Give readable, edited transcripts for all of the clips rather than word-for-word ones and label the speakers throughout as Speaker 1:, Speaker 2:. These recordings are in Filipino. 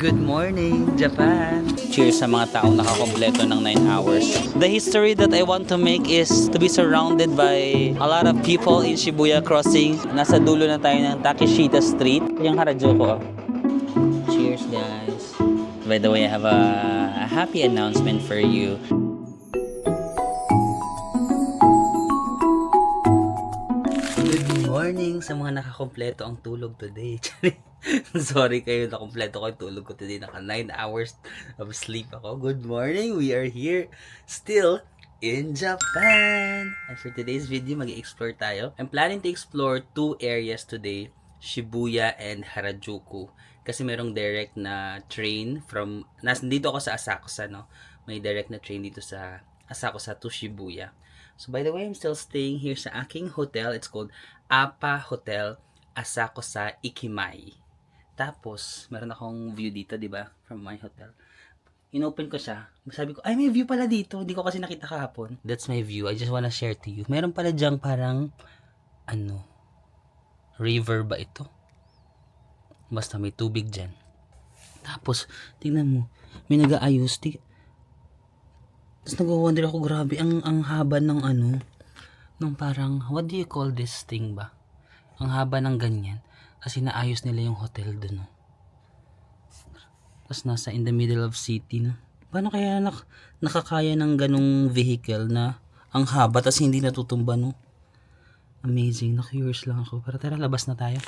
Speaker 1: Good morning, Japan! Cheers sa mga taong nakakompleto ng 9 hours. The history that I want to make is to be surrounded by a lot of people in Shibuya Crossing. Nasa dulo na tayo ng Takeshita Street, yung Harajuku. Cheers, guys! By the way, I have a happy announcement for you. Good morning sa mga nakakompleto ang tulog today. Sorry kayo, nakompleto ko yung tulog ko today. Naka 9 hours of sleep ako. Good morning! We are here still in Japan! And for today's video, mag-explore tayo. I'm planning to explore 2 areas today. Shibuya and Harajuku. Kasi merong direct na train from... Nandito ako sa Asakusa, no? May direct na train dito sa Asakusa to Shibuya. So by the way, I'm still staying here sa aking hotel. It's called Appa Hotel Asakusa Ikimai. Tapos, meron akong view dito, di ba? From my hotel. Inopen ko siya. Sabi ko, ay, may view pala dito. Hindi ko kasi nakita kahapon. That's my view. I just wanna share to you. Meron pala diyang parang, river ba ito? Basta may tubig dyan. Tapos, tingnan mo. May nag-aayos. Tapos nag-wonder ako, grabe. Ang haba ng nung parang, what do you call this thing ba? Ang haba ng ganyan. Kasi naayos nila yung hotel dun. Tapos nasa in the middle of city. No? Paano kaya nakakaya ng ganong vehicle na ang haba tapos hindi natutumba, no? Amazing. Na-curious lang ako. Pero tara, labas na tayo.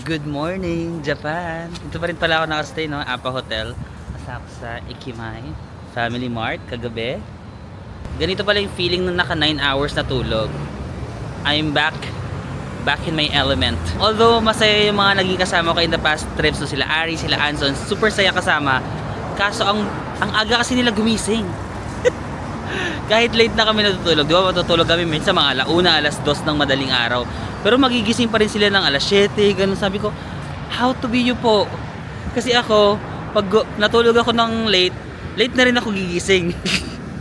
Speaker 1: Good morning, Japan! Ito pa rin pala ako nakastay, no? Appa Hotel. Asakusa Ikimai. Family Mart, kagabi. Ganito pala yung feeling nung naka 9 hours na tulog. I'm back in my element. Although masaya yung mga naging kasama ko in the past trips, so sila Ari, sila Anson, super saya kasama. Kaso ang aga kasi nila gumising. Kahit late na kami natutulog, di ba matutulog kami minsan mga 1:00, 2:00 ng madaling araw. Pero magigising pa rin sila ng 7:00, ganun. Sabi ko, how to be you po? Kasi ako, pag natulog ako ng late na rin ako gigising.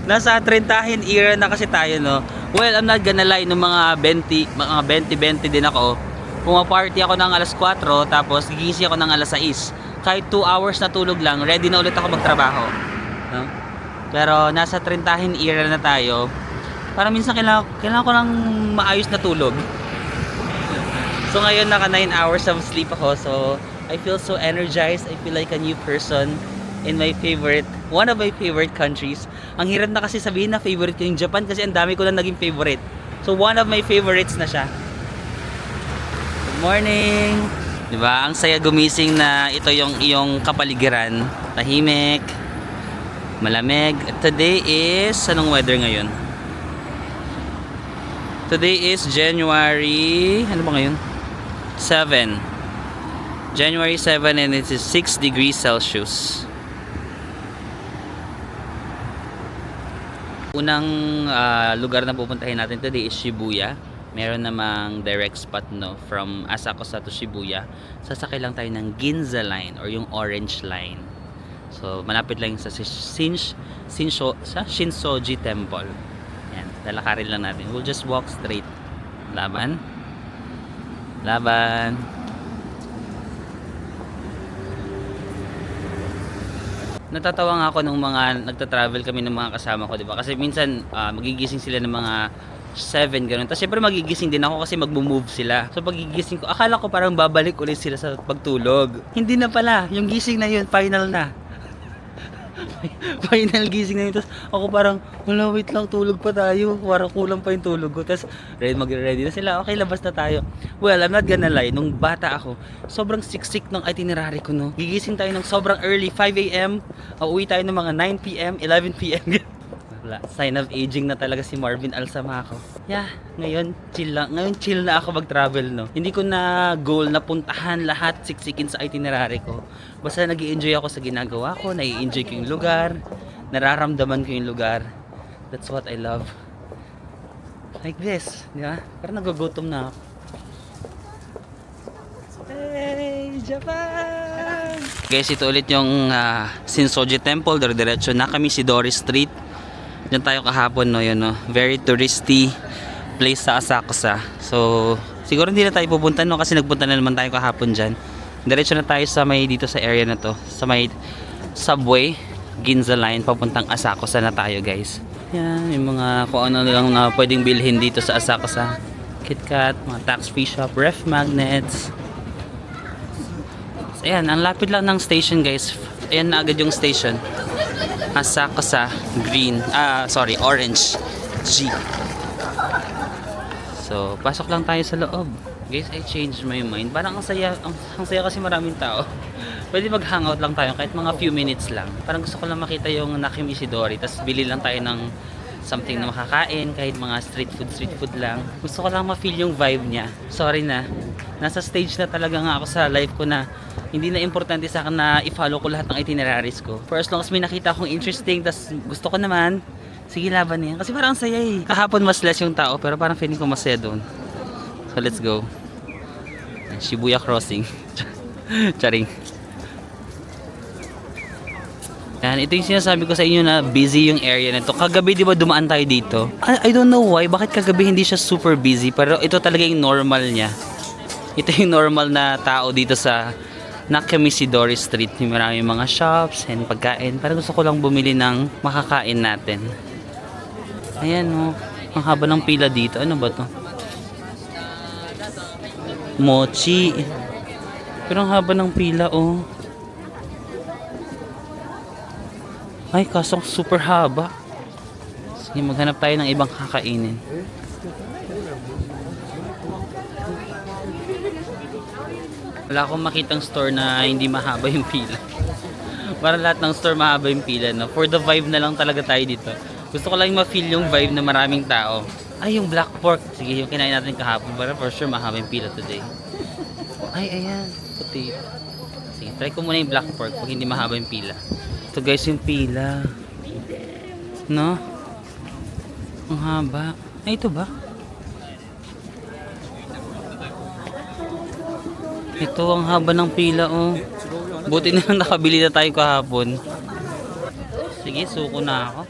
Speaker 1: Nasa 30 era na kasi tayo, no? Well, I'm not gonna lie, nung mga 20 din ako, pumaparty ako ng 4:00, tapos gigising ako ng 6:00. Kahit 2 hours na tulog lang, ready na ulit ako magtrabaho. No? Pero nasa 30 era na tayo, para minsan kailangan ko ng maayos na tulog. So ngayon naka 9 hours of sleep ako, so I feel so energized. I feel like a new person in one of my favorite countries. Ang hirap na kasi sabihin na favorite ko yung Japan kasi ang dami ko na naging favorite. So one of my favorites na siya. Good morning! Diba? Ang saya gumising na ito yung iyong kapaligiran. Tahimik, malamig. Today is, anong weather ngayon? Today is January, ano ba ngayon? 7. January 7 and it is 6 degrees Celsius. Unang lugar na pupuntahin natin today is Shibuya. Meron namang direct spot, no, from Asakusa to Shibuya. Sasakay lang tayo ng Ginza Line or yung Orange Line. So malapit lang sa Shinsoji Temple. Yan, lalakarin lang natin. We'll just walk straight. Laban. Natatawa nga ako nung mga nagta-travel kami ng mga kasama ko, di ba? Kasi minsan magigising sila ng mga 7 ganun. Tapos syempre magigising din ako kasi magmo-move sila. So pagigising ko, akala ko parang babalik ulit sila sa pagtulog. Hindi na pala, yung gising na yun, final na. Final gising na yun. Tapos ako parang, wala, wait lang, tulog pa tayo. Parang kulang pa yung tulog ko. Tapos mag-ready na sila. Okay, labas na tayo. Well, I'm not gonna lie. Nung bata ako, sobrang siksik ng itinerary ko, no? Gigising tayo ng sobrang early, 5 a.m. Uuwi tayo ng mga 9 p.m., 11 p.m. Wala. Sign of aging na talaga si Marvin Alsamaco. Yeah, ngayon chill lang. Ngayon chill na ako mag-travel, no. Hindi ko na goal na puntahan lahat siksikin sa itinerary ko. Basta nag-i-enjoy ako sa ginagawa ko, nai-enjoy ko yung lugar, nararamdaman ko yung lugar. That's what I love. Like this, di ba? Parang nagugutom na ako. Hey, Japan! Guys, ito ulit yung Shinsoji Temple. Diretso na kami si Doris Street. Diyan tayo kahapon, no, yun, no. Very touristy place sa Asakusa. So, siguro hindi na tayo pupunta, no, kasi nagpunta na naman tayo kahapon dyan. Diretso na tayo sa may dito sa area na to. Sa may subway, Ginza Line, papuntang Asakusa na tayo guys. Yan, yung mga kung ano lang na pwedeng bilhin dito sa Asakusa. KitKat, mga tax-free shop, ref magnets. So, ayan, ang lapit lang ng station guys. Ayan na agad yung station. Asakusa Green, Orange G. So, pasok lang tayo sa loob. Guys, I changed my mind. Parang ang saya kasi maraming tao. Pwede mag-hangout lang tayo kahit mga few minutes lang. Parang gusto ko lang makita yung Nakim Ishidori. Tapos bili lang tayo ng something na makakain. Kahit mga street food lang. Gusto ko lang ma-feel yung vibe niya. Sorry na. Nasa stage na talaga nga ako sa life ko na hindi na importante sa akin na i-follow ko lahat ng itineraries ko. For as long as may nakita akong interesting, tas gusto ko naman, sige laban niya. Kasi parang saya eh. Kahapon mas less yung tao, pero parang feeling ko masaya doon. So let's go. Shibuya Crossing. Charing. Yan, ito yung sinasabi ko sa inyo na busy yung area na to. Kagabi di ba dumaan tayo dito? I don't know why, bakit kagabi hindi siya super busy, pero ito talaga yung normal niya. Ito yung normal na tao dito sa Nakamisidori Street. May maraming mga shops and pagkain. Parang gusto ko lang bumili ng makakain natin. Ayan oh, ang haba ng pila dito. Ano ba to? Mochi. Pero ang haba ng pila oh. Ay, kasong super haba. Sige, maghanap tayo ng ibang kakainin. Wala akong makitang store na hindi mahaba yung pila. Para lahat ng store mahaba yung pila, no? For the vibe na lang talaga tayo dito. Gusto ko lang ma-feel yung vibe na maraming tao. Ay, yung black pork. Sige, yung kinain natin kahapon. Para for sure mahaba yung pila today. Ay, ayan. Puti. Sige, try ko muna yung black pork pag hindi mahaba yung pila. Ito guys, yung pila. No? Ang haba. Ay, ito ba? Ito ang haba ng pila oh. Buti na lang nakabili na tayo kahapon. Sige, suko na ako.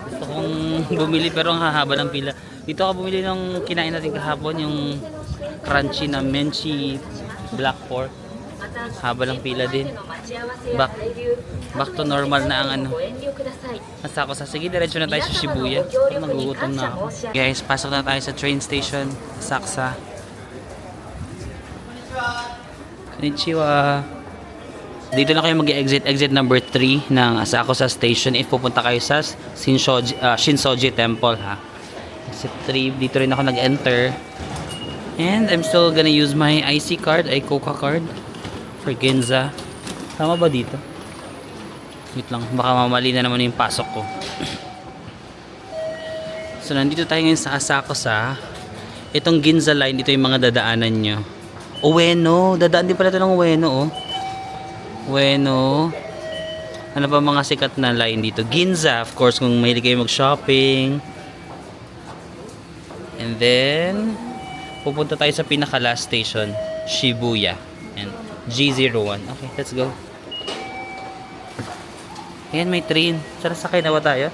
Speaker 1: Gusto kong bumili pero ang hahaba ng pila. Dito ako bumili ng kinain natin kahapon, yung crunchy na menchi black pork. Haba ng pila din. Back to normal na ang ano. Asakusa. Sige, diretso na tayo sa Shibuya. Nagugutom na ako. Guys, pasok na tayo sa train station. Asakusa. Konnichiwa. Dito na kayo mag-exit number 3 ng Asakusa Station if pupunta kayo sa Shinsoji Temple ha. Exit 3. Dito rin ako nag-enter. And I'm still gonna use my IC card, Icoca card for Ginza. Tama ba dito? Wait lang, baka mamali na naman yung pasok ko. So nandito tayo ngayon sa Asakusa. Itong Ginza line, dito yung mga dadaanan nyo. Ueno, dadaan din pala ito ng Ueno oh. Ueno. Ano pa mga sikat na line dito? Ginza, of course, kung mahilig kayo mag-shopping. And then pupunta tayo sa pinaka last station, Shibuya. And G01. Okay, let's go. Ayan, may train. Tara, sakay na ba tayo?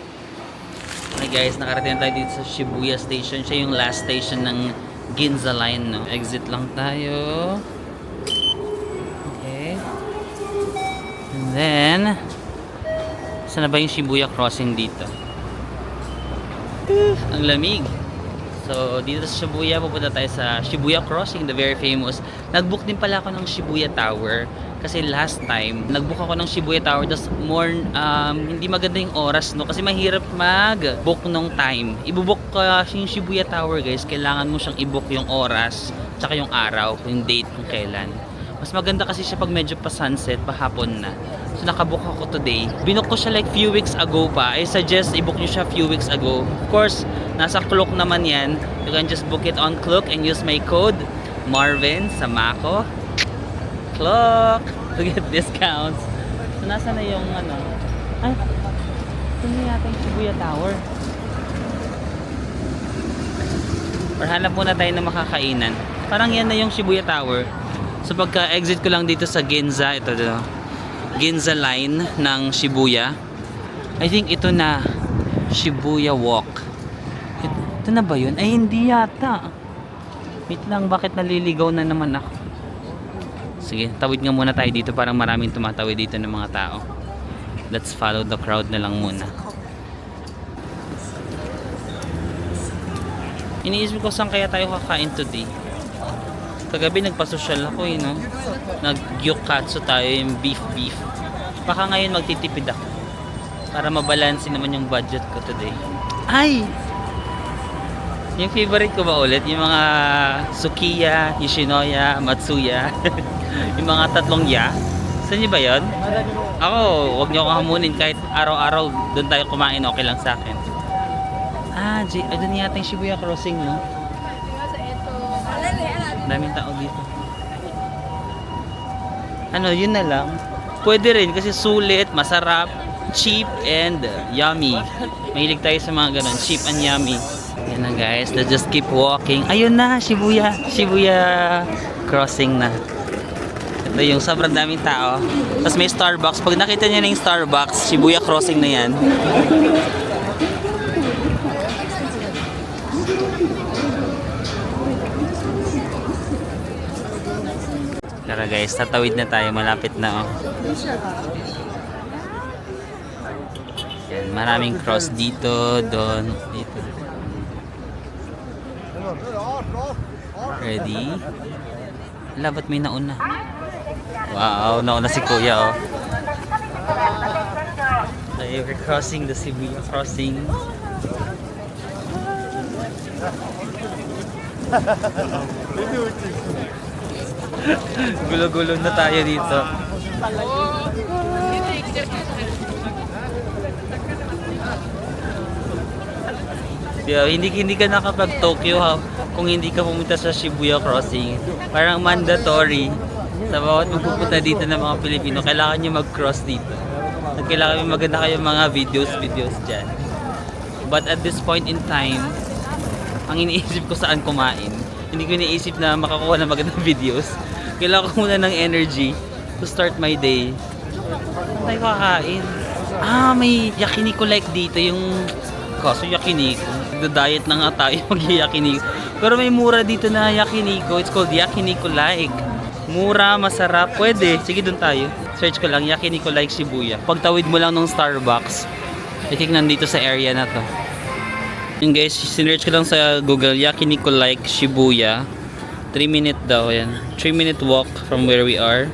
Speaker 1: Okay guys, nakarating na tayo dito sa Shibuya Station. Siya yung last station ng Ginza line, no? Exit lang tayo. Okay. And then saan na ba yung Shibuya crossing dito? Ang lamig. So, dito sa Shibuya, pupunta tayo sa Shibuya Crossing, the very famous. Nag-book din pala ako ng Shibuya Tower. Kasi last time, nag-book ako ng Shibuya Tower. Tapos more, hindi maganda yung oras, no? Kasi mahirap mag-book ng time. I-book yung Shibuya Tower, guys. Kailangan mo siyang i-book yung oras, tsaka yung araw, yung date kung kailan. Mas maganda kasi siya pag medyo pa sunset, pa hapon na. So nakabook ako today. Binook ko siya like few weeks ago pa. I suggest i-book nyo siya few weeks ago. Of course, nasa Klook naman yan. You can just book it on Klook and use my code Marvin Samako Klook to get discounts. So nasa na yung ano? Ay, ito na yata yung Shibuya Tower. Or hanap muna tayo ng makakainan. Parang yan na yung Shibuya Tower. So pagka exit ko lang dito sa Ginza, ito dito. Ginza line ng Shibuya. I think ito na Shibuya Walk. Ito na ba yun? Ay hindi yata. Wait lang, bakit naliligaw na naman ako? Sige, tawid nga muna tayo dito. Parang maraming tumatawid dito ng mga tao. Let's follow the crowd na lang muna. Iniisip ko saan kaya tayo kakain today. Kagabi nagpasosyal ako no? Nag-gyokatsu tayo, yung beef. Baka ngayon magtitipid ako. Para mabalansin naman yung budget ko today. Ay! Yung favorite ko ba ulit? Yung mga Sukiya, Yoshinoya, Matsuya. Yung mga tatlong ya. Saan nyo ba yun? Ako, huwag nyo akong hamunin. Kahit araw-araw doon tayo kumain, okay lang sa akin. Doon yata yung Shibuya Crossing, no? Daming tao dito. Yun na lang. Pwede rin kasi sulit, masarap, cheap, and yummy. Mahilig tayo sa mga ganun. Cheap and yummy. Yan na guys, let's just keep walking. Ayun na, Shibuya Crossing na. Ito yung sobrang daming tao. Tapos may Starbucks. Pag nakita niyo na yung Starbucks, Shibuya Crossing na yan. Tara guys, tatawid na tayo. Malapit na oh. Yan, maraming cross dito, doon, dito. Ready? Wala, ba't may nauna? Wow, nauna si Kuya oh. Okay, we're crossing the Shibuya Crossing. Gulo-gulo na tayo dito. Hindi ka nakapag Tokyo kung hindi ka pumunta sa Shibuya Crossing. Parang mandatory sa bawat magpupunta dito ng mga Pilipino, kailangan nyo mag-cross dito. At kailangan maganda kayo mga videos dyan. But at this point in time, ang iniisip ko saan kumain. Hindi ko iniisip na makakuha ng magandang videos. Kailangan ko muna ng energy to start my day. Saan tayo kakain? May yakiniku like dito. Yung kaso yakiniku. Nagda-diet na nga tayo mag-yakiniku. Pero may mura dito na yakiniku. It's called yakiniku like. Mura, masarap. Pwede. Sige, dun tayo. Search ko lang, yakiniku like Shibuya. Pagtawid mo lang ng Starbucks, I think nandito sa area na to. Yung guys, sinearch ko lang sa Google, yakiniku like Shibuya. 3-minute daw yan. 3-minute walk from where we are.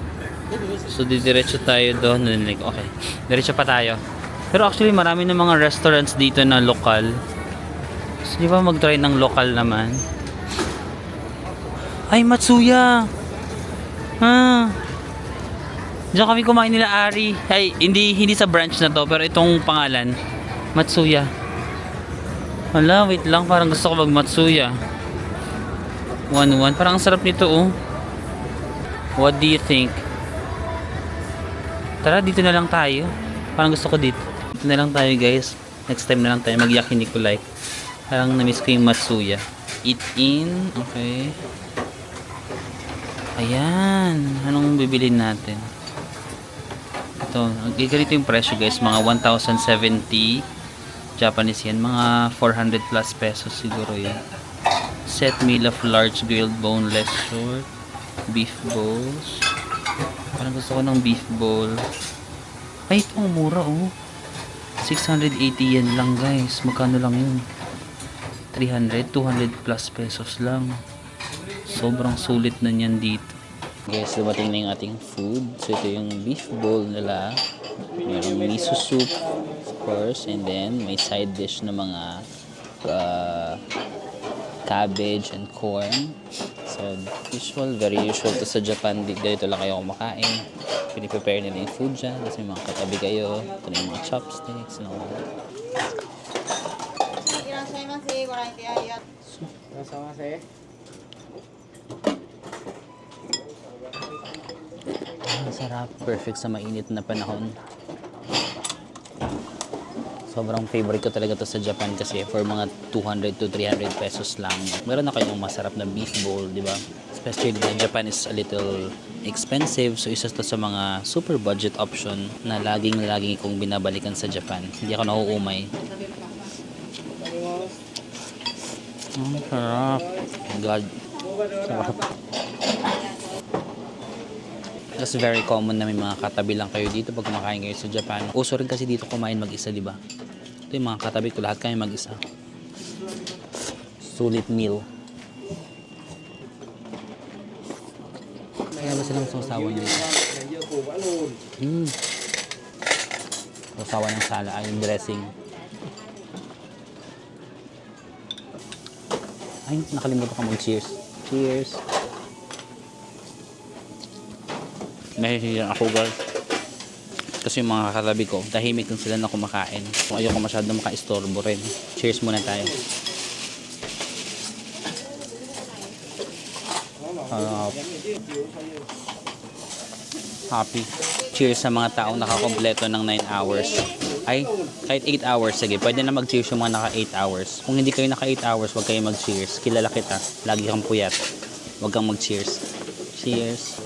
Speaker 1: So didiretso tayo doon. Okay, diretso pa tayo. Pero actually marami na mga restaurants dito na lokal. So di ba mag-try ng lokal naman? Ay, Matsuya! Diyan kami kumain nila Ari. Ay, hindi sa branch na to, pero itong pangalan, Matsuya. Wala, wait lang, parang gusto ko mag Matsuya. 1-1, parang ang sarap nito oh. What do you think? Tara, dito na lang tayo. Parang gusto ko dito. Dito na lang tayo guys. Next time na lang tayo mag yakiniku like. Parang na-miss ko yung Matsuya. Eat in, okay. Ayan, anong bibilin natin? Ito, ganito yung presyo guys, mga 1,070 Japanese yen, mga 400 plus pesos siguro yan. Set meal of large grilled boneless short, beef bowls. Parang gusto ko ng beef bowl. Ay, ito ang mura oh. 680 yen lang guys. Magkano lang yun? 300, 200 plus pesos lang. Sobrang sulit na niyan dito. Guys, dumating na yung ating food. So ito yung beef bowl nila. Mayroong miso soup, of course, and then may side dish na mga cabbage and corn. So usual, very usual to sa Japan. Dito lang kayo kumakain. Piniprepare nila yung food dyan. Kasi may mga katabi kayo. Ito na yung mga chopsticks. Sarap. Perfect sa mainit na panahon. Sobrang favorite ko talaga to sa Japan kasi for mga 200 to 300 pesos lang. Meron na kayong masarap na beef bowl, di ba? Especially Japan is a little expensive. So isa to sa mga super budget option na laging kong binabalikan sa Japan. Hindi ako nauumay. Sarap. God. Sarap. That's very common na may mga katabi lang kayo dito pag kumakain kayo sa Japan. Uso rin kasi dito kumain mag-isa, di ba? Ito yung mga katabi ko, lahat kami mag-isa. Sulit meal. Kaya ba silang sausawan dito? Sausawan ng sala ay dressing. Ay, nakalimutan ka mag-cheers. Cheers! Nahihiyan ako, guys. Kasi yung mga katabi ko, tahimik lang sila na kumakain. Kung ayoko masyadong maka-istorbo rin. Cheers muna tayo. Happy. Cheers sa mga taong nakakompleto ng 9 hours. Ay, kahit 8 hours, sige. Pwede na mag-cheers yung mga naka 8 hours. Kung hindi kayo naka 8 hours, huwag kayo mag-cheers. Kilala kita. Lagi kang puyat. Huwag kang mag-cheers. Cheers.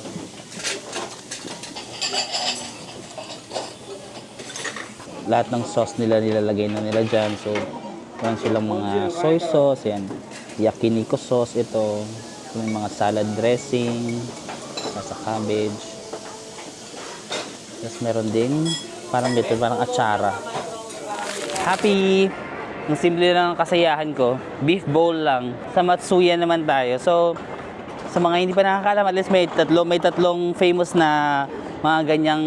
Speaker 1: Lahat ng sauce nila nilalagay na nila dyan. So, meron silang mga soy sauce. Yan. Yakiniku sauce ito. May mga salad dressing. Sa cabbage. Tapos meron din parang dito, parang atsara. Happy! Ang simple lang ang kasayahan ko. Beef bowl lang. Sa Matsuya naman tayo. So, sa mga hindi pa nakakaalam, at least may tatlong famous na mga ganyang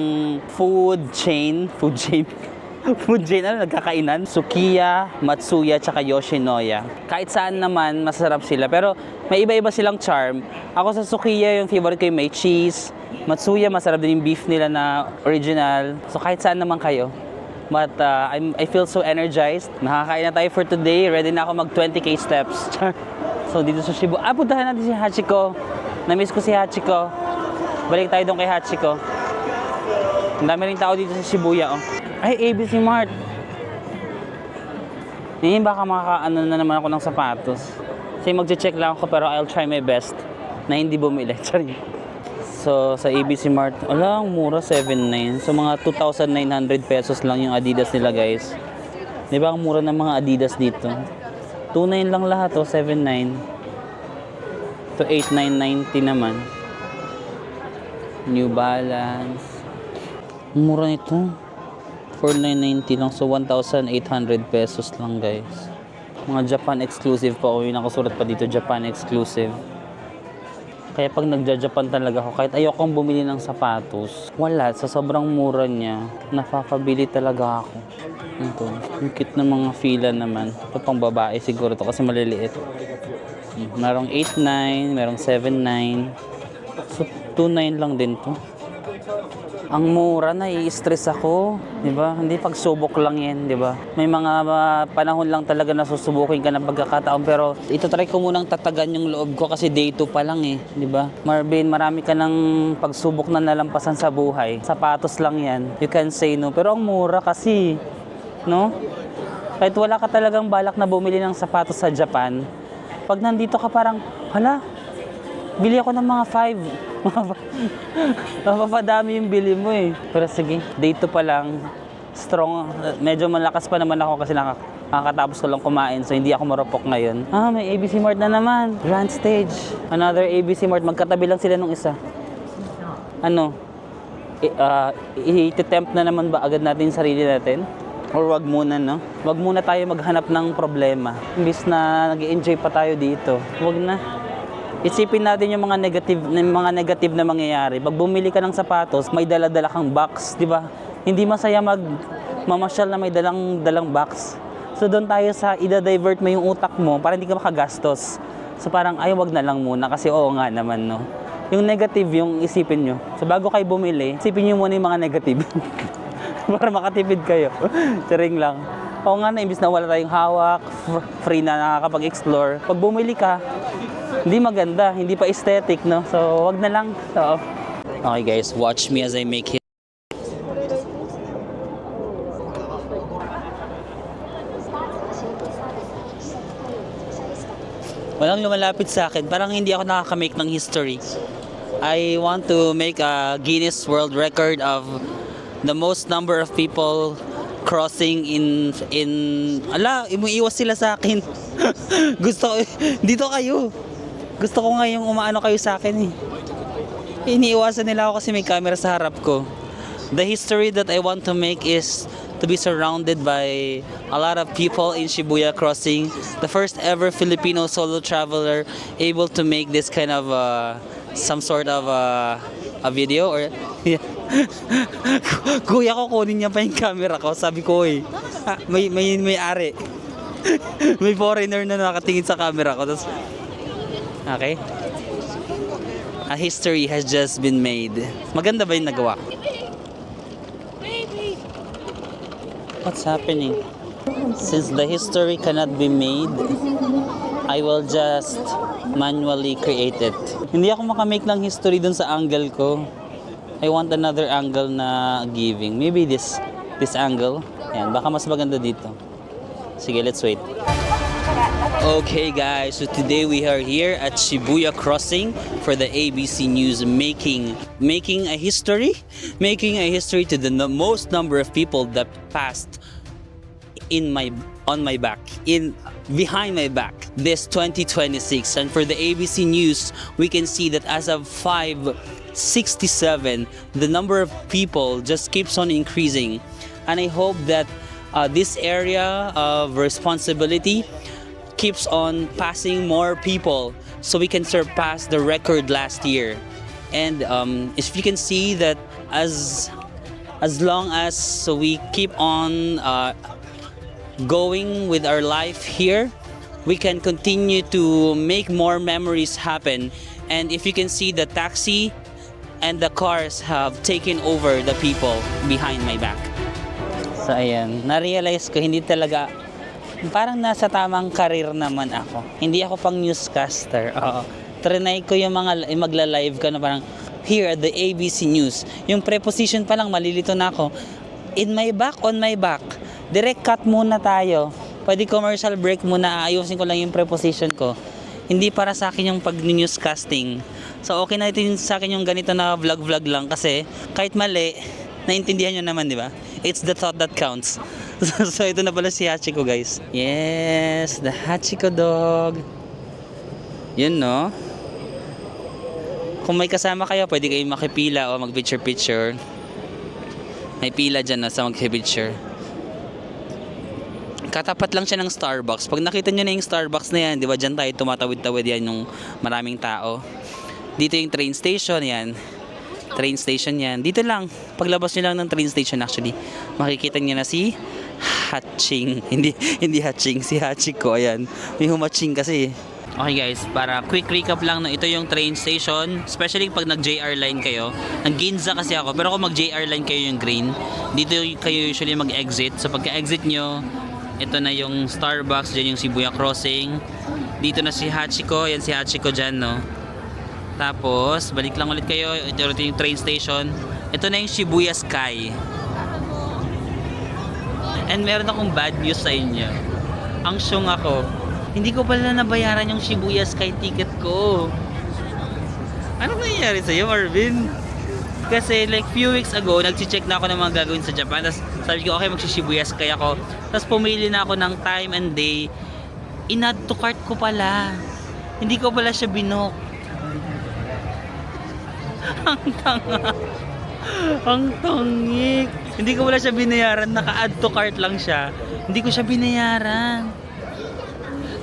Speaker 1: food chain. Food chain, ano, nagkakainan? Sukiya, Matsuya, tsaka Yoshinoya. Kahit saan naman, masarap sila. Pero, may iba-iba silang charm. Ako sa Sukiya, yung favorite ko yung may cheese. Matsuya, masarap din yung beef nila na original. So, kahit saan naman kayo. But, I feel so energized. Nakakain na tayo for today. Ready na ako mag 20k steps. So, dito sa Shibuya. Puntahan natin si Hachiko. Na-miss ko si Hachiko. Balik tayo doon kay Hachiko. Ang dami rin tao dito sa Shibuya, oh. Ay, ABC Mart. Ngayon baka makaano na naman ako ng sapatos. Kasi magche-check lang ako pero I'll try my best na hindi bumili. So, sa ABC Mart, ang mura, 7.9. So, mga 2,900 pesos lang yung Adidas nila, guys. Di ba, ang mura ng mga Adidas dito? 2.9 lang lahat, oh, 7.9. To 8,990 naman. New Balance. Ang mura nito. 4,990 lang. So, 1,800 pesos lang, guys. Mga Japan exclusive pa. O, yung nakasulat pa dito, Japan exclusive. Kaya pag nagja-Japan talaga ako, kahit ayokong bumili ng sapatos, wala. Sa sobrang mura niya, nakakabili talaga ako. Ito. Yung cute ng mga fila naman. Ito pang babae siguro to kasi maliliit. Merong 8.9, merong 7.9. So, 2.9 lang din to. Ang mura, nai-stress ako, 'di ba? Hindi pagsubok lang 'yan, 'di ba? May mga panahon lang talaga na susubukin ka ng pagkakataon pero ito try ko munang tatagan yung loob ko kasi day 2 pa lang 'di ba? Marvin, marami ka ng pagsubok na nalampasan sa buhay. Sapatos lang 'yan. You can say no, pero ang mura kasi, no? Kahit wala ka talagang balak na bumili ng sapatos sa Japan, pag nandito ka parang, hala, bili ako ng mga 5. Mapapadami yung bili mo eh. Pero sige, day 2 pa lang. Strong. Medyo malakas pa naman ako kasi nakakatapos ko lang kumain. So hindi ako marupok ngayon. May ABC Mart na naman. Grand Stage. Another ABC Mart. Magkatabi lang sila nung isa. Ano? I-tempt na naman ba agad natin yung sarili natin? Or wag muna, no? Wag muna tayo maghanap ng problema. Imbis na nag-enjoy pa tayo dito. Wag na. Isipin natin yung mga negative na mangyayari. Pag bumili ka ng sapatos, may dala-dala kang box, di ba? Hindi masaya mamasyal na may dalang box. So doon tayo sa ida-divert mo yung utak mo para hindi ka makagastos. So parang ay wag na lang muna kasi oo nga naman, no. Yung negative yung isipin nyo. So bago kayo bumili, isipin nyo muna yung mga negative. Para makatipid kayo. Charing lang. Oo nga na, imbis na wala tayong hawak, free na nakakapag-explore. Pag bumili ka, hindi maganda, hindi pa aesthetic, no? So, wag na lang. So, okay guys, watch me as I make it. Walang lumalapit sa akin. Parang hindi ako nakaka-make ng history. I want to make a Guinness World Record of the most number of people crossing in umiiwas sila sa akin. Gusto ko, dito kayo. Gusto ko ngayong umaano kayo sa akin eh. Iniiwasan nila ako kasi may camera sa harap ko. The history that I want to make is to be surrounded by a lot of people in Shibuya Crossing. The first ever Filipino solo traveler able to make this kind of some sort of a video or Kuya ko kunin niya pa yung camera ko. Sabi ko may ari. May foreigner na nakatingin sa camera ko. Tapos, okay. A history has just been made. Maganda ba yung nagawa? What's happening? Since the history cannot be made, I will just manually create it. Hindi ako makamake ng history dun sa angle ko. I want another angle na giving. Maybe this angle. Yan, baka mas maganda dito. Sige, let's wait. Okay guys, so today we are here at Shibuya Crossing for the ABC News making a history to the most number of people that passed on my back, behind my back this 2026. And for the ABC News, we can see that as of 5:67, the number of people just keeps on increasing. And I hope that this area of responsibility keeps on passing more people so we can surpass the record last year. And if you can see that as long as we keep on going with our life here, we can continue to make more memories happen. And if you can see, the taxi and the cars have taken over the people behind my back. So ayan, na-realize ko hindi talaga, parang nasa tamang career naman ako. Hindi ako pang newscaster. Oo. Trinay ko yung mga magla-live ka na parang here at the ABC News. Yung preposition pa lang malilito na ako. In my back, on my back. Direct cut muna tayo. Pwede commercial break muna. Ayusin ko lang yung preposition ko. Hindi para sa akin yung pag-newscasting. So okay na ito yung sa akin yung ganito na vlog lang kasi kahit mali, naintindihan nyo naman, di ba? It's the thought that counts. So ito na pala si Hachiko guys. Yes, the Hachiko dog. Yun no. Kung may kasama kayo, pwede kayong makipila o mag-picture. May pila dyan no, sa mag-picture. Katapat lang siya ng Starbucks. Pag nakita nyo na yung Starbucks na yan, di ba dyan tayo tumatawid-tawid yan yung maraming tao. Dito yung train station yan. Train station yan. Dito lang. Paglabas nyo lang ng train station actually, makikita nyo na si Haching. Hindi Haching, si Hachiko. Ayan. May humaching kasi. Okay guys, para quick recap lang, ito yung train station. Especially pag nag-JR line kayo. Nag-Ginza kasi ako. Pero kung mag-JR line kayo yung green, dito kayo usually mag-exit. So pagka-exit nyo, ito na yung Starbucks. Dyan yung Shibuya Crossing. Dito na si Hachiko. Yan si Hachiko dyan no. Tapos, balik lang ulit kayo. Ito yung train station. Ito na yung Shibuya Sky. And meron akong bad news sa inyo. Ang syong ako, hindi ko pala nabayaran yung Shibuya Sky ticket ko. Ano nangyayari sa'yo, Marvin? Kasi like few weeks ago, nag-check na ako ng mga gagawin sa Japan. Tapos sabi ko, okay, mag-Shibuya Sky ako. Tapos pumili na ako ng time and day. In-add to cart ko pala. Hindi ko pala siya binook. Ang tanga. Ang tangik. Hindi ko wala siya binayaran. Naka-add to cart lang siya. Hindi ko siya binayaran.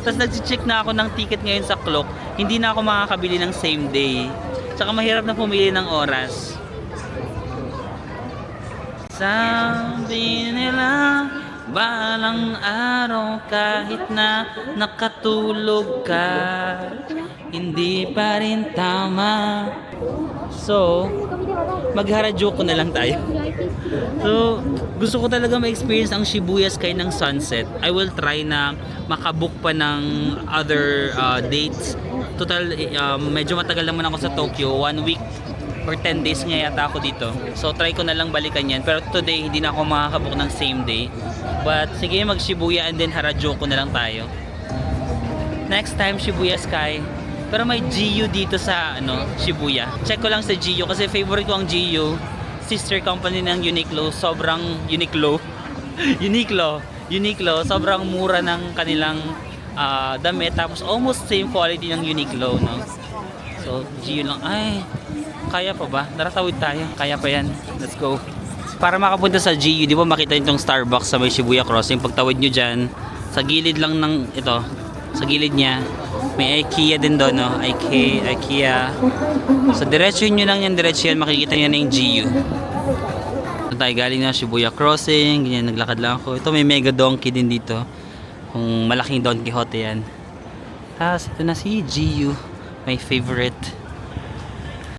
Speaker 1: Tapos nag-check na ako ng ticket ngayon sa clock. Hindi na ako makakabili ng same day. Tsaka mahirap na pumili ng oras. Sabi nila, balang araw kahit na nakatulog ka, hindi pa rin tama. So, mag-Harajuku na lang tayo. So, gusto ko talaga ma-experience ang Shibuya Sky ng sunset. I will try na makabook pa ng other dates. Total, medyo matagal naman ako sa Tokyo. 1 week or 10 days nga yata ako dito. So, try ko na lang balikan yan. Pero today, hindi na ako makakabook ng same day. But, sige, mag-Shibuya and then Harajuku na lang tayo. Next time, Shibuya Sky. Pero may GU dito sa Shibuya. Check ko lang sa GU kasi favorite ko ang GU. Sister company ng Uniqlo. Sobrang Uniqlo. Uniqlo. Sobrang mura ng kanilang damit. Tapos almost same quality ng Uniqlo, no? So, GU lang. Ay, Kaya pa ba? Naratawid tayo. Kaya pa yan. Let's go. Para makapunta sa GU, di ba makita nyo itong Starbucks sa may Shibuya Crossing. Pagtawid nyo dyan, sa gilid lang ng ito, sa gilid niya, may IKEA din doon, no? IKEA. So, diretso nyo lang yan, diretso yan, makikita nyo na yung GU. So, tayo galing na Shibuya Crossing, ganyan, naglakad lang ako. Ito may mega donkey din dito. Kung malaking Don Quixote yan. Tapos, ito na si GU, my favorite.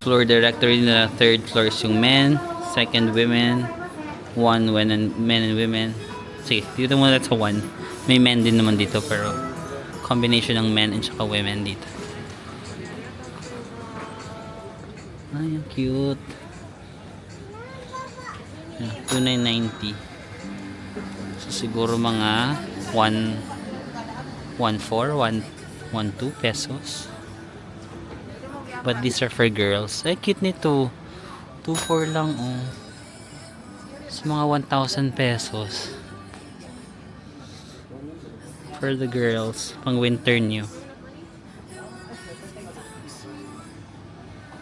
Speaker 1: Floor directory na third floor is yung men, second women, one men and women. Sige, dito muna sa one. May men din naman dito pero combination ng men and saka women dito. Ay, ang cute. 2,990. So siguro mga 1,400 pesos. But these are for girls. Ay, cute nito. 2,400 lang, oh. Sa mga 1,000 pesos. For the girls. Pang winter nyo.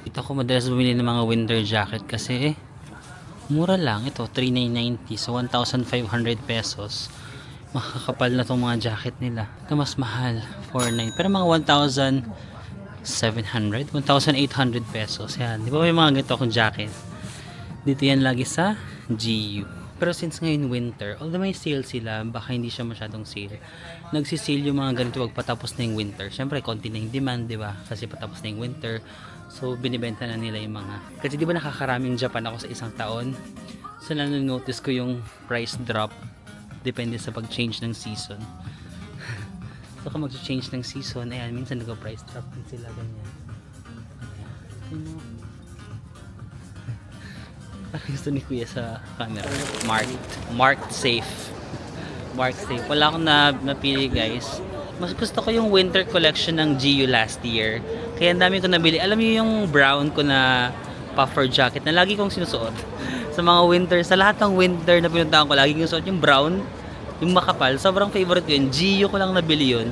Speaker 1: Dito ako madalas bumili ng mga winter jacket kasi mura lang. Ito, 3,990. So, 1,500 pesos. Makakapal na itong mga jacket nila. Ito mas mahal. 4,900. Pero mga 1,700, 1,800 pesos. Yan. Di ba may mga ganito akong jacket? Dito yan lagi sa GU. Pero since ngayon winter, although may sale sila, baka hindi siya masyadong sale. Nagsisale yung mga ganito wag patapos na yung winter. Siyempre, konti na yung demand, di ba? Kasi patapos na yung winter. So, binibenta na nila yung mga. Kasi di ba nakakaraming Japan ako sa isang taon? So, nanonotice ko yung price drop. Depende sa pag-change ng season. So, kung mag-change ng season, ayan, minsan nag-price drop din sila, ganyan. Ayan. Parang gusto ni Kuya sa camera. Marked safe. Marked safe. Wala akong napili, guys. Mas gusto ko yung winter collection ng GU last year. Kaya ang dami ko nabili. Alam niyo yung brown ko na puffer jacket na lagi kong sinusuot. Sa mga winter, sa lahat ng winter na pinuntahan ko, lagi kong suot yung brown. Yung makapal, sobrang favorite ko yun. GU ko lang nabili yun.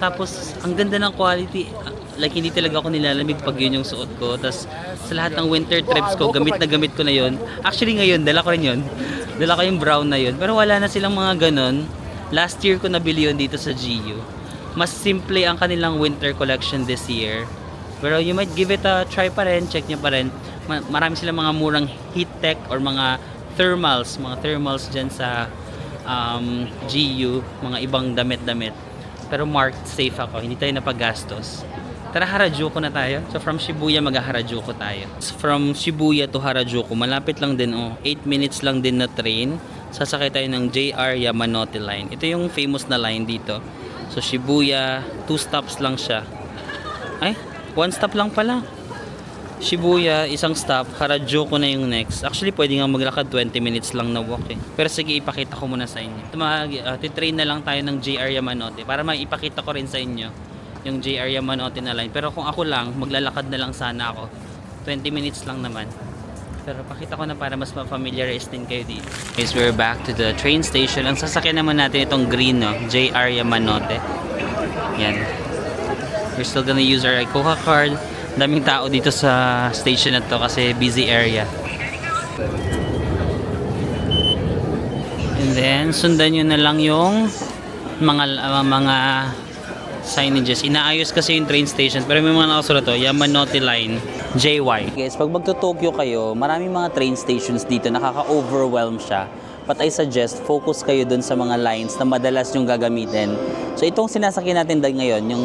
Speaker 1: Tapos, ang ganda ng quality. Like, hindi talaga ako nilalamig pag yun yung suot ko. Tapos, sa lahat ng winter trips ko, gamit na gamit ko na yun. Actually, ngayon, dala ko rin yun. Dala ko yung brown na yun. Pero wala na silang mga ganon. Last year ko nabili yun dito sa GU. Mas simple ang kanilang winter collection this year. Pero you might give it a try pa rin. Check nyo pa rin. Marami silang mga murang heat tech or mga thermals. Mga thermals dyan sa GU, mga ibang damit-damit. Pero marked safe ako, hindi tayo napagastos. Tara, Harajuku na tayo. So from Shibuya mag-Harajuku tayo. From Shibuya to Harajuku, malapit lang din, 8 minutes lang din na train. Sasakay tayo ng JR Yamanote Line. Ito yung famous na line dito. So Shibuya, 2 stops lang siya. Ay, 1 stop lang pala. Shibuya, isang stop, Harajuku na yung next. Actually, pwede nga maglakad 20 minutes lang na walk eh. Pero sige, ipakita ko muna sa inyo. Titrain na lang tayo ng JR Yamanote para maipakita ko rin sa inyo yung JR Yamanote na line. Pero kung ako lang, maglalakad na lang sana ako. 20 minutes lang naman. Pero pakita ko na para mas ma-familiarize din kayo dito. Guys, we're back to the train station. Ang sasakyan naman natin itong green, no? JR Yamanote. Yan. We're still gonna use our Ikoha card. Daming tao dito sa station na to kasi busy area. And then sundan nyo na lang yung mga signages. Inaayos kasi yung train station pero may mga nakasulat to, Yamanote Line JY. Guys, pag magto-Tokyo kayo, maraming mga train stations dito, nakaka-overwhelm siya. But I suggest focus kayo dun sa mga lines na madalas yung gagamitin. So itong sinasakyan natin dahil ngayon, yung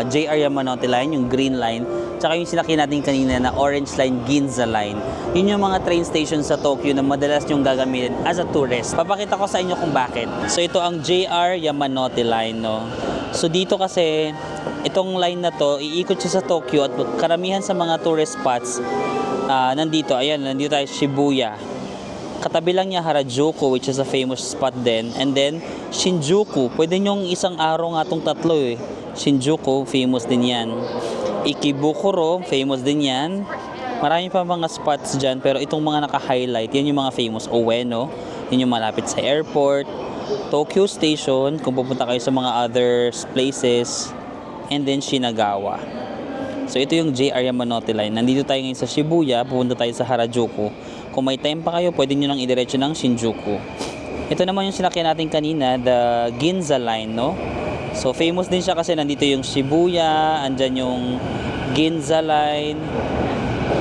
Speaker 1: JR Yamanote Line, yung green line, tsaka yung sinakyan natin kanina na orange line, Ginza Line. Yun yung mga train stations sa Tokyo na madalas yung gagamitin as a tourist. Papakita ko sa inyo kung bakit. So ito ang JR Yamanote Line, no? So dito kasi, itong line na to, iikot siya sa Tokyo at karamihan sa mga tourist spots, nandito tayo Shibuya. Katabi lang niya Harajuku, which is a famous spot din. And then, Shinjuku. Pwede nyong isang araw nga itong tatlo eh. Shinjuku, famous din yan. Ikebukuro, famous din yan. Marami pa mga spots dyan, pero itong mga naka-highlight, yan yung mga famous. Ueno, yun yung malapit sa airport. Tokyo Station, kung pupunta kayo sa mga other places. And then, Shinagawa. So ito yung JR Yamanote Line. Nandito tayo ngayon sa Shibuya, pupunta tayo sa Harajuku. Kung may time pa kayo, pwede nyo nang idiretso ng Shinjuku. Ito naman yung sinakyan natin kanina, the Ginza Line, no? So famous din siya kasi nandito yung Shibuya, andyan yung Ginza Line,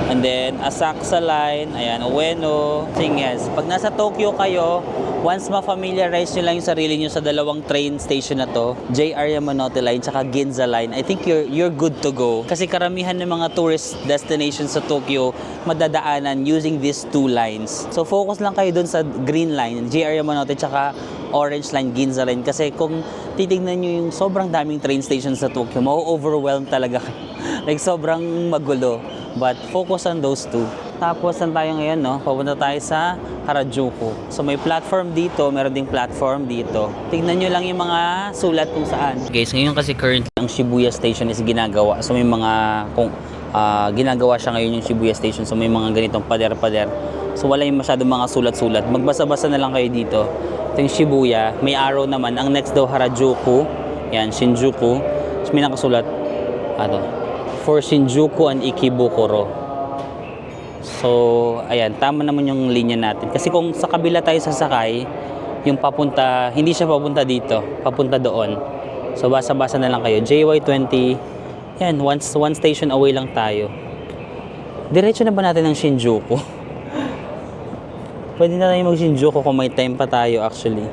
Speaker 1: and then Asakusa Line, ayan, Ueno. Thing is, pag nasa Tokyo kayo, once ma-familiarize nyo lang yung sarili nyo sa dalawang train station na to, JR Yamanote Line tsaka Ginza Line, I think you're good to go. Kasi karamihan ng mga tourist destinations sa Tokyo, madadaanan using these two lines. So focus lang kayo dun sa green line, JR Yamanote tsaka orange line, Ginza Line. Kasi kung titignan nyo yung sobrang daming train stations sa Tokyo, ma-overwhelm talaga kayo. Like sobrang magulo. But focus on those two. Tapos saan tayo ngayon, no? Papunta tayo sa Harajuku. So may platform dito, meron ding platform dito. Tignan nyo lang yung mga sulat kung saan. Guys, ngayon kasi currently ang Shibuya Station is ginagawa. So may mga ginagawa siya ngayon yung Shibuya Station. So may mga ganitong pader-pader. So wala yung masyadong mga sulat-sulat. Magbasa-basa na lang kayo dito. Ito yung Shibuya. May arrow naman. Ang next daw Harajuku. Yan, Shinjuku. So may nakasulat. For Shinjuku and Ikebukuro. So, ayan, tama naman yung linya natin. Kasi kung sa kabila tayo sasakay, yung papunta, hindi siya papunta dito, papunta doon. So, basa-basa na lang kayo. JY20, yan, one station away lang tayo. Diretso na ba natin ng Shinjuku? Pwede na tayo mag-Shinjuku kung may time pa tayo actually.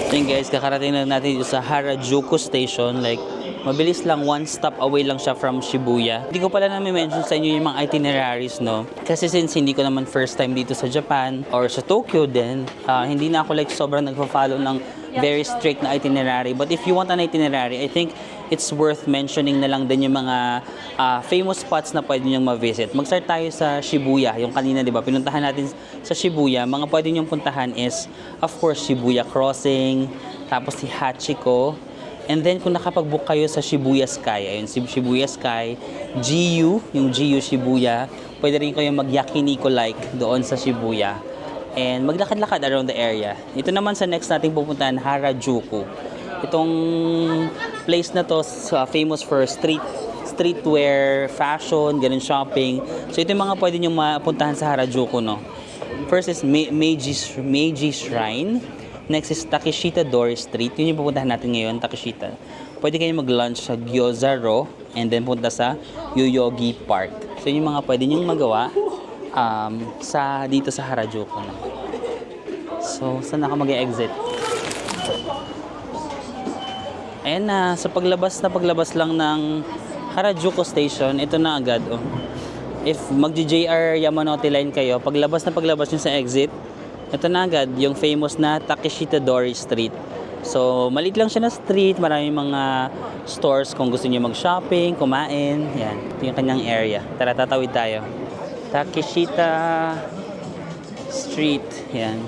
Speaker 1: Then guys, kakarating na natin dito sa Harajuku Station. Like, mabilis lang, one stop away lang siya from Shibuya. Hindi ko pala na-mention sa inyo yung mga itineraries, no? Kasi since hindi ko naman first time dito sa Japan or sa Tokyo din, hindi na ako like sobrang nagpa-follow ng very strict na itinerary. But if you want an itinerary, I think it's worth mentioning na lang din yung mga famous spots na pwede nyong ma-visit. Mag-start tayo sa Shibuya. Yung kanina, di ba, pinuntahan natin sa Shibuya. Mga pwede nyong puntahan is, of course, Shibuya Crossing, tapos si Hachiko. And then, kung nakapag-book kayo sa Shibuya Sky, ayun, Shibuya Sky, GU, yung GU Shibuya, pwede rin kayo mag-yakiniku like doon sa Shibuya. And maglakad-lakad around the area. Ito naman sa next nating pupuntahan, Harajuku. Itong place na to famous for streetwear, fashion, ganun shopping. So ito yung mga pwede nyo mapuntahan sa Harajuku, no? First is Meiji Shrine. Next is Takeshita Dori Street. Yun yung pupuntahan natin ngayon, Takeshita. Pwede kayo mag-lunch sa Gyozaro and then punta sa Yoyogi Park. So yun yung mga pwede nyong magawa dito sa Harajuku, no? So saan ako mag-exit? Ayan na, sa paglabas lang ng Harajuku Station, ito na agad, oh. If mag-JR Yamanote Line kayo, paglabas nyo sa exit, ito na agad, yung famous na Takeshita Dori Street. So, maliit lang siya na street, maraming mga stores kung gusto niyo mag-shopping, kumain, yan. Ito yung kanyang area. Tara, tatawid tayo. Takeshita Street, yan.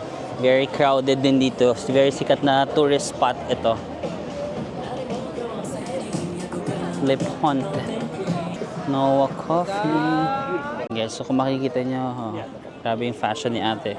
Speaker 1: Very crowded din dito. Very sikat na tourist spot ito. Le Ponte. Noa Coffee. Guys, so kung makikita nyo, grabe yung fashion ni ate.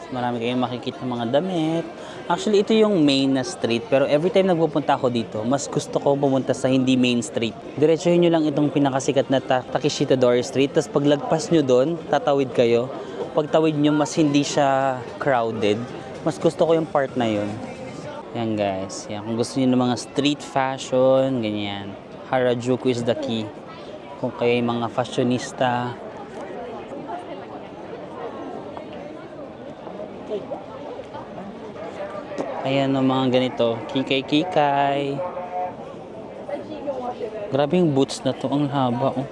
Speaker 1: Marami kayong makikita mga damit. Actually, ito yung main na street. Pero every time nagpupunta ako dito, mas gusto ko pumunta sa hindi main street. Diretsuhin nyo lang itong pinakasikat na Takeshita Dori Street. Tapos paglagpas nyo doon, tatawid kayo. Pagtawid nyo, mas hindi siya crowded. Mas gusto ko yung part na yun. Yan guys. Yan. Kung gusto niyo ng mga street fashion, ganyan. Harajuku is the key. Kung kayo yung mga fashionista. Ayan o mga ganito. Kikay-kikay. Grabe yung boots na to. Ang haba, oh.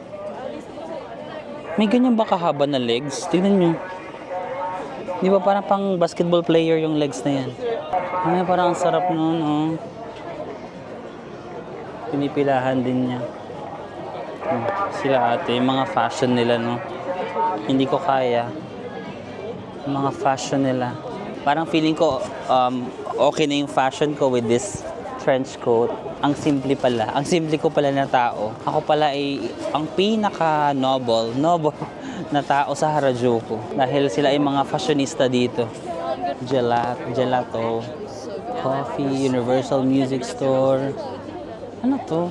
Speaker 1: May ganyan ba kahaba na legs? Tignan nyo. Di ba parang pang basketball player yung legs na yan? Ay, parang ang sarap nun, oh. Pinipilahan din niya. Sila ate, yung mga fashion nila, no? Hindi ko kaya. Yung mga fashion nila. Parang feeling ko, okay na yung fashion ko with this trench coat. Ang simple pala. Ang simple ko pala na tao. Ako pala ay ang pinaka-noble na tao sa Harajuku dahil sila ay mga fashionista dito. Gelato, coffee, Universal Music Store. Ano to?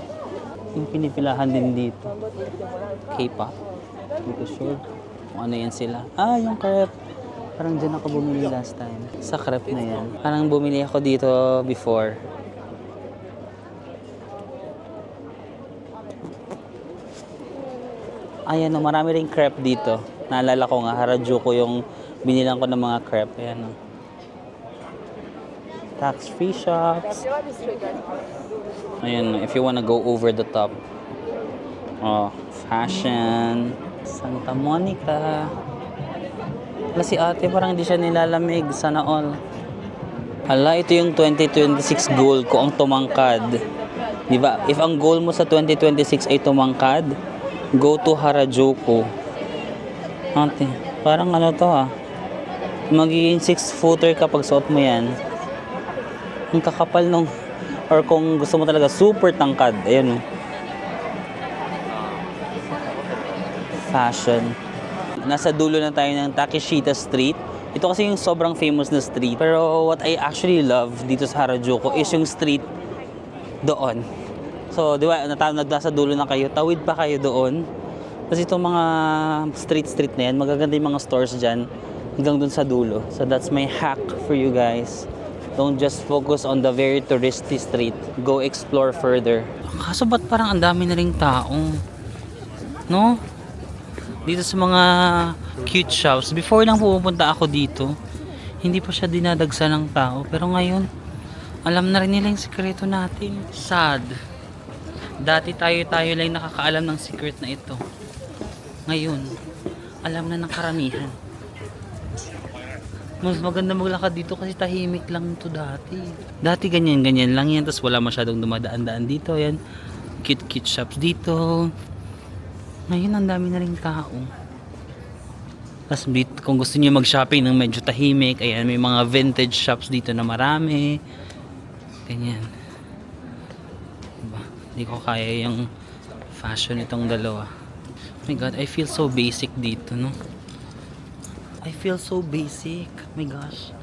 Speaker 1: Yung pinipilahan din dito. K-pop. Hindi ko sure kung ano yan sila. Ah, yung crepe. Parang dyan ako bumili last time. Sa crepe na yan. Parang bumili ako dito before. Ayan o, marami ring crepe dito. Naalala ko nga, Harajuku yung binilang ko ng mga crepe. Ayan o. Tax-free shops. Ayan, if you wanna go over the top. Oh, fashion. Santa Monica. Wala si ate, parang hindi siya nilalamig. Sana all. Hala, ito yung 2026 goal ko, ang tumangkad. Diba? If ang goal mo sa 2026 ay tumangkad, go to Harajuku. Ate, parang ano to magiging 6-footer kapag suot mo yan. Ang kakapal nung, or kung gusto mo talaga super tangkad, ayan o. Fashion. Nasa dulo na tayo ng Takeshita Street. Ito kasi yung sobrang famous na street. Pero what I actually love dito sa Harajuku is yung street doon. So, di ba, nasa dulo na kayo, tawid pa kayo doon. Kasi itong mga street na yan, magaganda yung mga stores dyan hanggang dun sa dulo. So, that's my hack for you guys. Don't just focus on the very touristy street. Go explore further. Kaso ba't parang ang dami na ring tao? No? Dito sa mga cute shops. Before lang pupunta ako dito, hindi pa siya dinadagsa ng tao. Pero ngayon, alam na rin nila yung sikreto natin. Sad. Dati tayo lang nakakaalam ng secret na ito. Ngayon, alam na ng karamihan. Mas maganda maglakad dito kasi tahimik lang ito dati. Dati ganyan lang yan. Tapos wala masyadong dumadaan-daan dito. Yan. Cute shops dito. Ngayon, ang dami na rin tao. Tapos kung gusto niyo mag-shopping ng medyo tahimik, ayan, may mga vintage shops dito na marami. Ganyan. Diba? Hindi ko kaya yung fashion itong dalawa. Oh my God, I feel so basic dito, no? I feel so basic. Oh my gosh.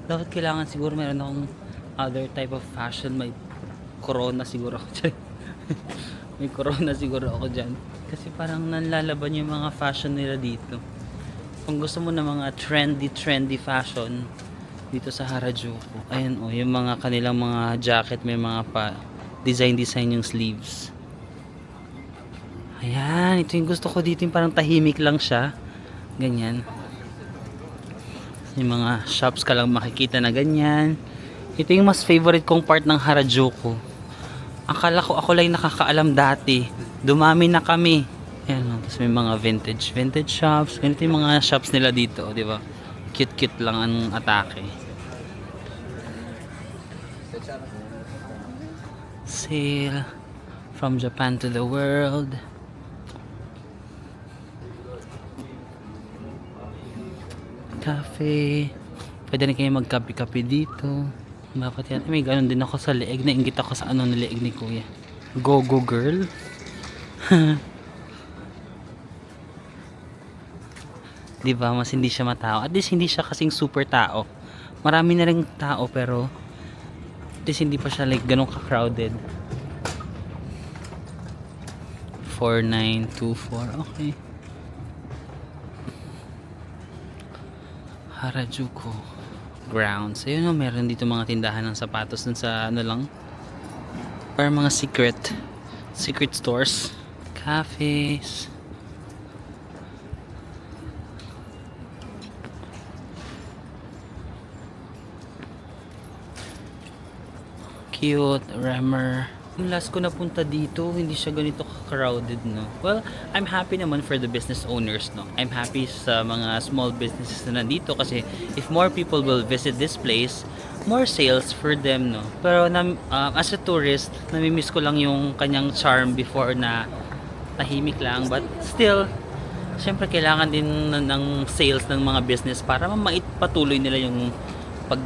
Speaker 1: Dapat kailangan siguro meron akong other type of fashion. May corona siguro ako dyan. May corona siguro ako dyan. Kasi parang nanlalaban yung mga fashion nila dito. Kung gusto mo na mga trendy fashion dito sa Harajuku. Ayan o, yung mga kanilang mga jacket, may mga design yung sleeves. Ayan, ito yung gusto ko dito, yung parang tahimik lang siya. Ganyan. Yung mga shops ka lang makikita na ganyan. Ito yung mas favorite kong part ng Harajuku. Akala ko ako lang nakakaalam dati. Dumami na kami. Ayan, tapos may mga vintage shops. Ganito yung mga shops nila dito, di ba? Cute lang ang atake. Sale from Japan to the world. Cafe. Pwede rin kayo magkape-kape dito. Bakit yan? May ganun din ako sa leeg. Nainggit ako sa ano na leeg ni kuya. Go girl. Diba? Mas hindi siya matao. At least hindi siya kasing super tao. Marami na rin tao pero at least hindi pa siya like ganun ka-crowded. 4924. Okay. Harajuku grounds. Ayun o, meron dito mga tindahan ng sapatos dun sa ano lang. Para mga secret stores. Cafes. Cute, Remmer. Yung last ko napunta dito, hindi siya ganito crowded, no? Well, I'm happy naman for the business owners, no? I'm happy sa mga small businesses na nandito kasi if more people will visit this place, more sales for them, no? Pero as a tourist, namimiss ko lang yung kanyang charm before na tahimik lang. But still, syempre kailangan din ng sales ng mga business para maipatuloy nila yung pag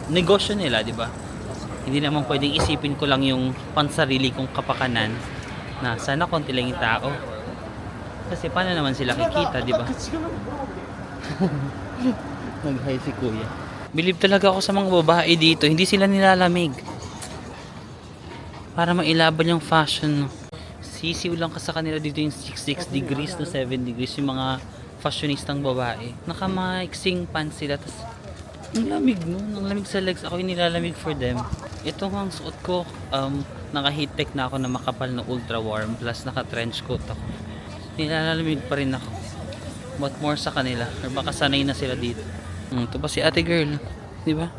Speaker 1: negosyo nila, di ba? Hindi naman pwedeng isipin ko lang yung pansarili kong kapakanan na sana konti lang yung tao. Kasi paano naman sila kikita, di ba? Nag-hi si kuya. Believe talaga ako sa mga babae dito, hindi sila nilalamig. Para mailaban yung fashion, no? Sisiw lang ka sa kanila dito yung 6 degrees na 7 degrees yung mga fashionistang babae. Nakamaiksing pants sila, tas ang lamig no, ang lamig sa legs. Ako yung nilalamig for them. Ito nga ang suot ko, naka heat tech na ako na makapal na ultra warm, plus naka trench coat ako. Nilalamig pa rin ako. But more sa kanila, or baka sanay na sila dito. Ito pa si ate girl, di ba?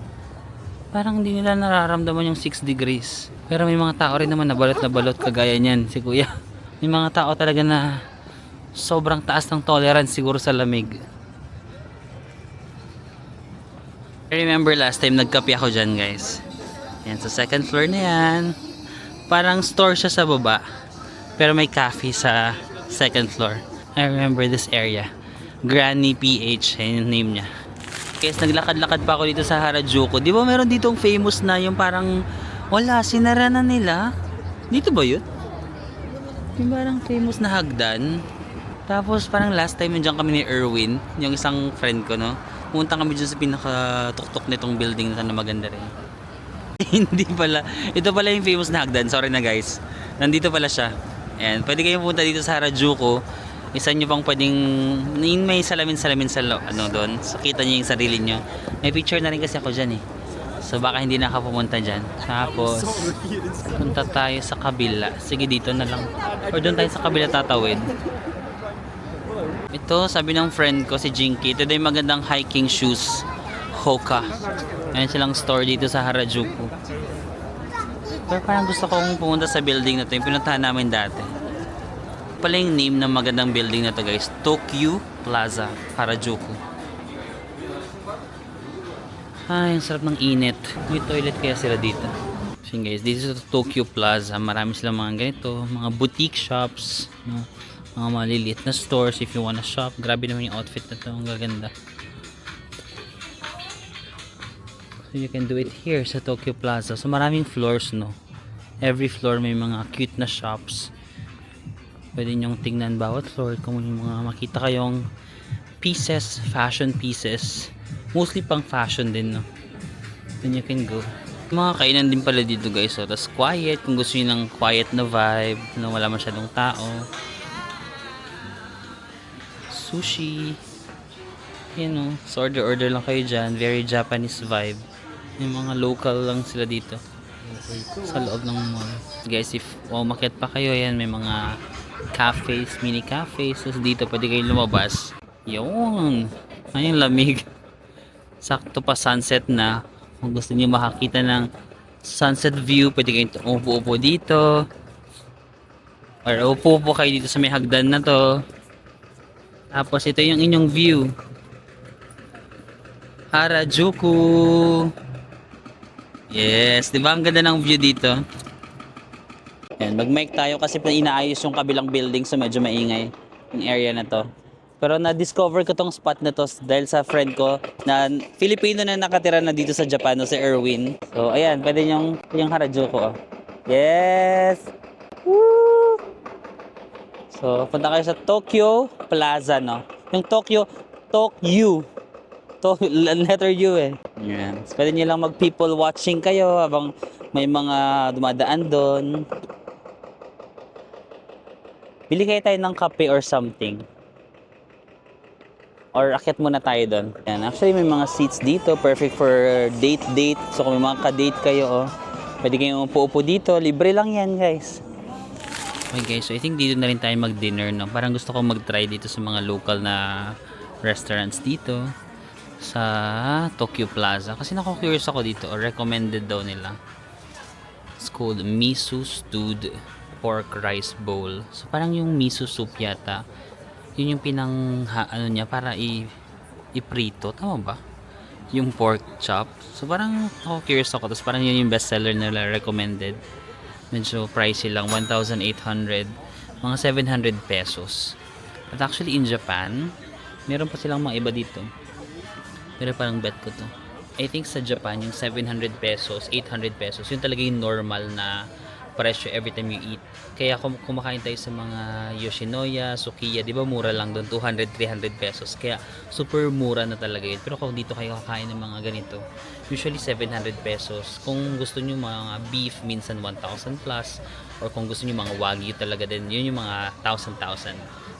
Speaker 1: Parang hindi nila nararamdaman yung 6 degrees. Pero may mga tao rin naman na balot kagaya niyan, si kuya. May mga tao talaga na sobrang taas ng tolerance siguro sa lamig. I remember last time nagkape ako dyan, guys. Yan, sa second floor na yan. Parang store siya sa baba, pero may cafe sa second floor. I remember this area. Granny PH, yan yung name niya. Guys, naglakad-lakad pa ako dito sa Harajuku. Di ba meron ditong famous na yung parang wala, sinara na nila. Dito ba yun? Yung parang famous na hagdan. Tapos parang last time nandiyan kami ni Erwin, yung isang friend ko, no? Pumunta kami dyan sa pinaka-tuktok nitong building na maganda rin. Hindi pala. Ito pala yung famous na hagdan. Sorry na guys. Nandito pala siya. Ayan. Pwede kayong pumunta dito sa Harajuku. Isa nyo bang pwedeng may salamin-salamin sa doon. So kita nyo yung sarili nyo. May picture na rin kasi ako dyan eh. So baka hindi nakapumunta dyan. Tapos punta tayo sa kabila. Sige, dito na lang. Or doon tayo sa kabila tatawid. Ito, sabi ng friend ko si Jinky, ito daw yung magandang hiking shoes, Hoka. Ayan silang store dito sa Harajuku. Pero parang gusto kong pumunta sa building na to, yung pinuntahan namin dati. Pala yung name ng magandang building na to, guys, Tokyo Plaza, Harajuku. Ay, ang sarap ng init. May toilet kaya sila dito. So guys, dito sa Tokyo Plaza, marami silang mga ganito, mga boutique shops, no? Mga maliliit na stores if you wanna shop. Grabe naman yung outfit na to, ang gaganda. So you can do it here sa Tokyo Plaza. So maraming floors, no? Every floor may mga cute na shops. Pwede nyong tingnan bawat floor kung may mga makita kayong pieces, fashion pieces. Mostly pang fashion din, no? Then you can go. Mga kainan din pala dito, guys. So, tas quiet, kung gusto nyo ng quiet na vibe, na wala masyadong tao. Sushi. You know, so order lang kayo dyan. Very Japanese vibe. Yung mga local lang sila dito sa loob ng mall. Guys, if umakyat pa kayo, yan, may mga cafes, mini cafes. So dito pwede kayong lumabas. Yun. Ayun, lamig. Sakto pa sunset na. Kung gusto niyo makakita ng sunset view, pwede kayong upo-upo dito. Or upo-upo kayo dito sa may hagdan na to. Tapos ito yung inyong view. Harajuku. Yes, di ba ang ganda ng view dito? Yan, mag-mic tayo kasi inaayos yung kabilang building, so medyo maingay yung area na to. Pero na-discover ko tong spot na to dahil sa friend ko na Filipino na nakatira na dito sa Japan, no, si Erwin. So ayan, pwede yung Harajuku. Oh. Yes! Woo! So, punta kayo sa Tokyo Plaza, no? Yung Tokyo, letter U eh. Yan. So, pwede nyo lang mag-people watching kayo habang may mga dumadaan doon. Bili kayo tayo ng kape or something. Or akyat muna tayo doon. Yan. Actually, may mga seats dito. Perfect for date. So, kung may mga ka-date kayo, oh, pwede kayong upo-upo dito. Libre lang yan, guys. Okay guys, so I think dito na rin tayo mag-dinner, no? Parang gusto ko mag-try dito sa mga local na restaurants dito sa Tokyo Plaza. Kasi nako-curious ako dito, or recommended daw nila. It's called Miso Stewed Pork Rice Bowl. So parang yung miso soup yata. Yun yung niya para i-prito. Tama ba? Yung pork chop. So parang nako-curious ako. Tapos parang yun yung bestseller nila, recommended. Medyo pricey lang, 1,800, mga 700 pesos. At actually in Japan, meron pa silang mga iba dito. Pero parang bet ko to. I think sa Japan, yung 700 pesos, 800 pesos, yun talaga yung normal na presyo every time you eat. Kaya kung kumakain tayo sa mga Yoshinoya, Sukiya, di ba mura lang doon, 200, 300 pesos. Kaya super mura na talaga yun. Pero kung dito kayo kakain ng mga ganito, usually 700 pesos. Kung gusto nyo mga beef, minsan 1,000 plus. Or kung gusto nyo mga Wagyu talaga din, yun yung mga 1,000.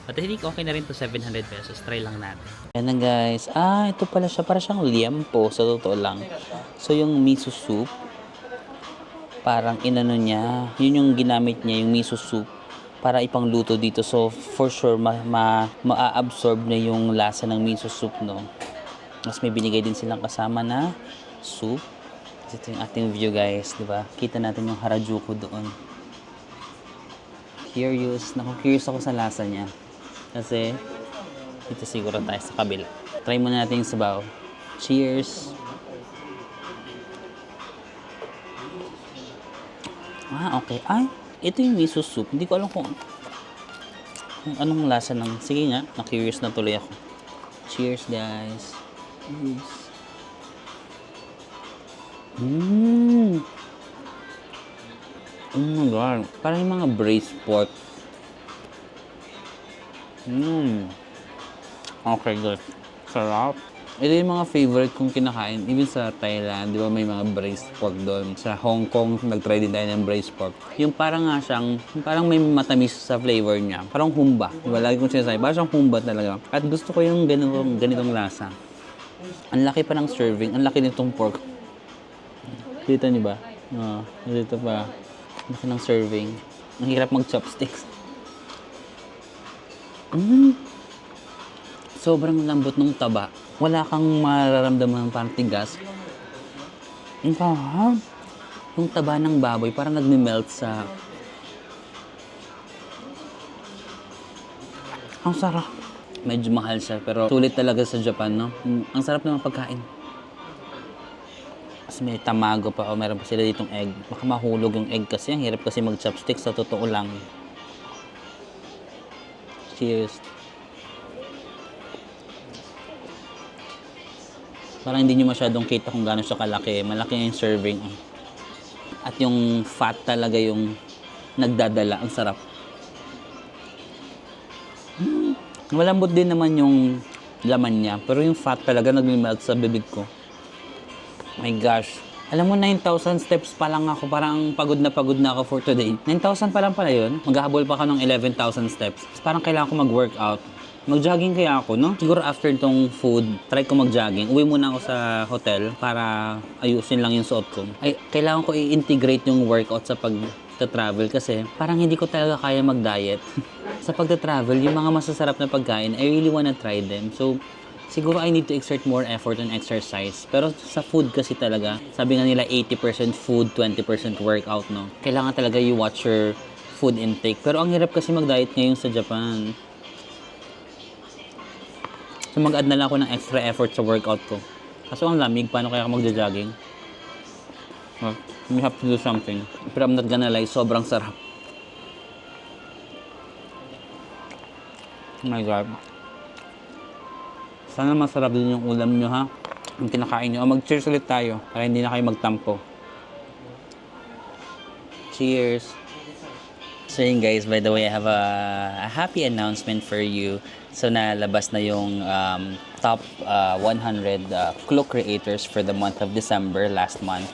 Speaker 1: But I think okay na rin to 700 pesos. Try lang natin. Ayan na guys. Ito pala siya. Para siyang liempo sa totoo lang. So yung miso soup, parang inano niya. Yun yung ginamit niya, yung miso soup, para ipangluto dito. So for sure, ma-absorb na yung lasa ng miso soup, no? Mas may binigay din silang kasama na soup. Ito yung ating view guys, di ba? Kita natin yung Harajuku doon. Curious ako sa lasa niya. Kasi, dito siguro tayo sa kabila. Try muna natin yung sabaw. Cheers! Okay. Ito yung miso soup. Hindi ko alam kung anong lasa ng... Sige nga, na-curious na tuloy ako. Cheers, guys. Cheers. Oh my God. Parang yung mga braised pork. Okay, good. Sarap. Ito yung mga favorite kong kinakain. Even sa Thailand, di ba may mga braised pork doon. Sa Hong Kong, nag-try din tayo ng braised pork. Yung parang nga siyang, parang may matamis sa flavor niya. Parang humba. Di ba? Lagi kong sinasabi, parang siyang humba talaga. At gusto ko yung ganitong lasa. Ang laki pa ng serving. Ang laki nitong pork. Dito niyo ba? Dito pa. Ang laki ng serving. Ang hirap mag-chopsticks. Sobrang lambot ng taba. Wala kang mararamdaman ng parang tigas. Yung taba ng baboy parang nagme-melt sa... Ang sarap. Medyo mahal siya pero sulit talaga sa Japan, no? Ang sarap ng pagkain. Kasi may tamago pa o meron pa sila ditong egg. Baka mahulog yung egg kasi. Ang hirap kasi mag-chopstick sa totoo lang. Cheers. Parang hindi nyo masyadong kita kung gaano siya kalaki. Malaki yung serving. At yung fat talaga yung nagdadala. Ang sarap. Malambot din naman yung laman niya. Pero yung fat talaga nag-melt sa bibig ko. My gosh. Alam mo, 9,000 steps pa lang ako. Parang pagod na ako for today. 9,000 pa lang pala yun. Maghahabol pa ako ng 11,000 steps. Parang kailangan ko mag-workout. Mag-jogging kaya ako, no? Siguro after itong food, try ko mag-jogging. Uwi muna ako sa hotel para ayusin lang yung suot ko. Kailangan ko i-integrate yung workout sa pag-travel kasi parang hindi ko talaga kaya mag-diet. Sa pag-travel, yung mga masasarap na pagkain, I really wanna try them. So, siguro I need to exert more effort on exercise. Pero sa food kasi talaga, sabi nga nila 80% food, 20% workout, no? Kailangan talaga you watch your food intake. Pero ang hirap kasi mag-diet ngayon sa Japan. So mag-add na lang ako ng extra effort sa workout ko. Kaso ang lamig, paano kaya ako magja-jogging? Well, we have to do something. Pero I'm not gonna lie, sobrang sarap. Oh my God. Sana masarap din yung ulam nyo, ha? Yung kinakain nyo. O mag-cheers ulit tayo para hindi na kayo magtampo. Cheers! So yun guys, by the way, I have a happy announcement for you. So nalabas na yung top 100 Klook creators for the month of December last month.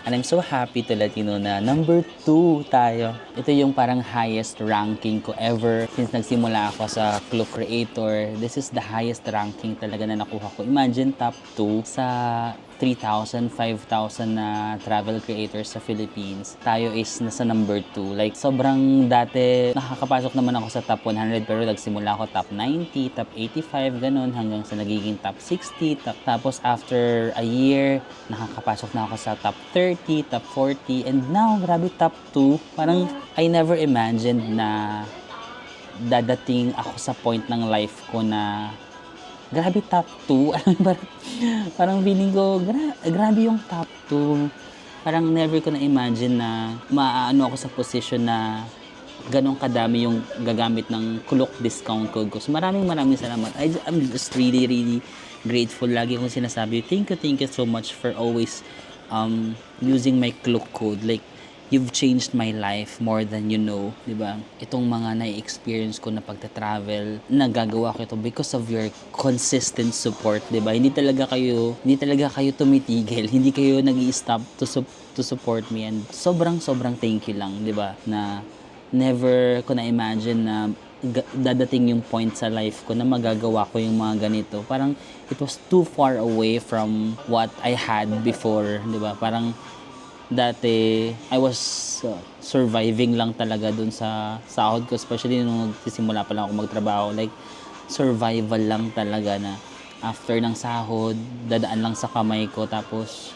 Speaker 1: And I'm so happy to let you know na number 2 tayo. Ito yung parang highest ranking ko ever since nagsimula ako sa Klook Creator. This is the highest ranking talaga na nakuha ko. Imagine top 2 sa 3,000, 5,000 na travel creators sa Philippines. Tayo is nasa number 2. Like, sobrang dati, nakakapasok naman ako sa top 100 pero nagsimula ako top 90, top 85, ganun, hanggang sa nagiging top 60. Tapos, after a year, nakakapasok na ako sa top 30, top 40, and now, grabe, top 2. Parang, I never imagined na dadating ako sa point ng life ko na grabe top 2. Parang feeling ko, grabe yung top 2. Parang never ko na imagine na maaano ako sa position na ganong kadami yung gagamit ng Klook discount code ko. So maraming salamat. I'm just really grateful. Lagi kong sinasabi, thank you so much for always using my Klook code. Like, you've changed my life more than you know, di ba? Itong mga na-experience ko na pagta-travel, nagagawa ko ito because of your consistent support, di ba? Hindi talaga kayo tumitigil, hindi kayo nag-i-stop to support me, and sobrang thank you lang, di ba? Na never ko na imagine na dadating yung point sa life ko na magagawa ko yung mga ganito. Parang it was too far away from what I had before, di ba? Parang dati I was surviving lang talaga dun sa sahod ko, especially nung nagsisimula pa lang ako magtrabaho. Like, survival lang talaga na after ng sahod, dadaan lang sa kamay ko, tapos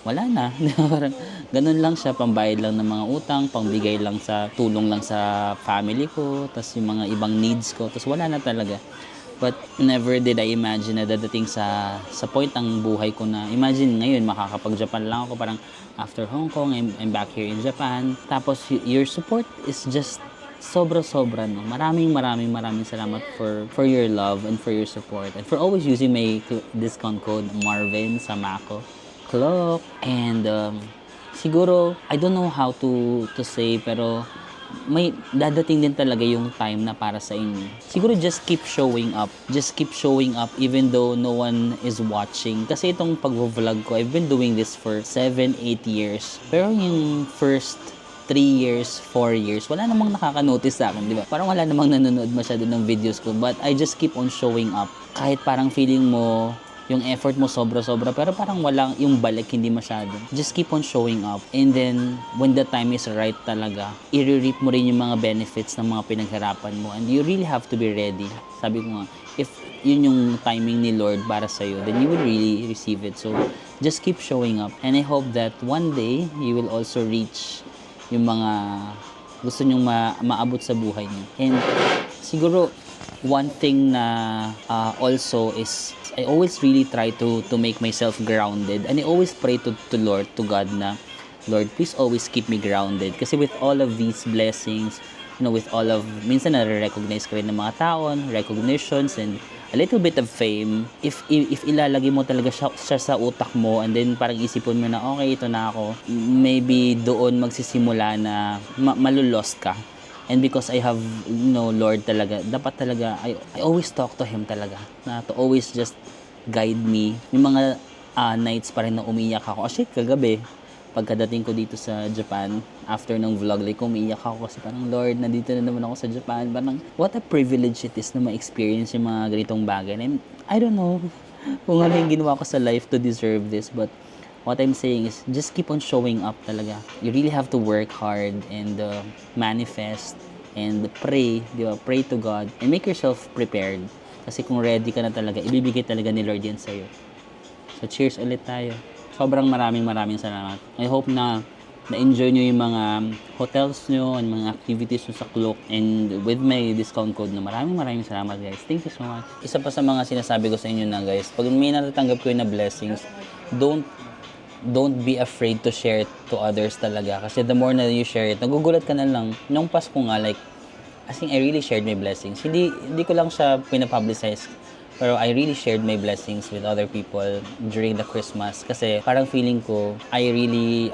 Speaker 1: wala na. Parang ganun lang siya, pambayad lang ng mga utang, pangbigay lang sa tulong lang sa family ko, tapos yung mga ibang needs ko, tapos wala na talaga. But never did I imagine na dadating sa point ng buhay ko na, imagine ngayon makakapag-Japan lang ako, parang after Hong Kong, I'm back here in Japan. Tapos your support is just sobra-sobra, no. Maraming salamat for your love and for your support, and for always using my discount code Marvin sa Mako Clock. And siguro I don't know how to say, pero may dadating din talaga yung time na para sa inyo. Siguro just keep showing up even though no one is watching. Kasi itong pag-vlog ko, I've been doing this for 7-8 years, pero yung first 3 years, 4 years, wala namang nakaka-notice sa akin, di ba? Parang wala namang nanonood masyado ng videos ko, but I just keep on showing up. Kahit parang feeling mo yung effort mo sobra-sobra, pero parang walang yung balik, hindi masyado. Just keep on showing up. And then, when the time is right talaga, i-reap mo rin yung mga benefits ng mga pinaghirapan mo. And you really have to be ready. Sabi ko nga, if yun yung timing ni Lord para sa'yo, then you will really receive it. So, just keep showing up. And I hope that one day, you will also reach yung mga gusto nyong maabot sa buhay niyo. And siguro, one thing na also is I always really try to make myself grounded, and I always pray to Lord, to God, na Lord, please always keep me grounded, kasi with all of these blessings, with all of, minsan na-recognize ka rin ng mga taon, recognitions, and a little bit of fame, if ilalagay mo talaga siya sa utak mo, and then parang isipin mo na, okay, ito na ako, maybe doon magsisimula na malulost ka. And because I have, Lord talaga, dapat talaga, I always talk to Him talaga, na to always just guide me. Yung mga nights pa rin na umiyak ako. Actually, kagabi, pagkadating ko dito sa Japan, after ng vlog, like, umiyak ako kasi parang, Lord, nandito na naman ako sa Japan. Parang, what a privilege it is na ma-experience yung mga ganitong bagay. And I don't know kung ano yung ginawa ko sa life to deserve this, but what I'm saying is, just keep on showing up talaga. You really have to work hard and manifest and pray, di ba? Pray to God and make yourself prepared. Kasi kung ready ka na talaga, ibibigay talaga ni Lord yan sa'yo. So, cheers ulit tayo. Sobrang maraming salamat. I hope na na-enjoy nyo yung mga hotels nyo and mga activities nyo sa Klook, and with my discount code na maraming salamat, guys. Thank you so much. Isa pa sa mga sinasabi ko sa inyo na, guys, pag may natatanggap ko yung na blessings, don't be afraid to share it to others talaga. Kasi the more na you share it, nagugulat ka na lang. Nung Pasko nga, like, I think I really shared my blessings. Hindi ko lang siya pinapublicize, pero I really shared my blessings with other people during the Christmas. Kasi parang feeling ko, I really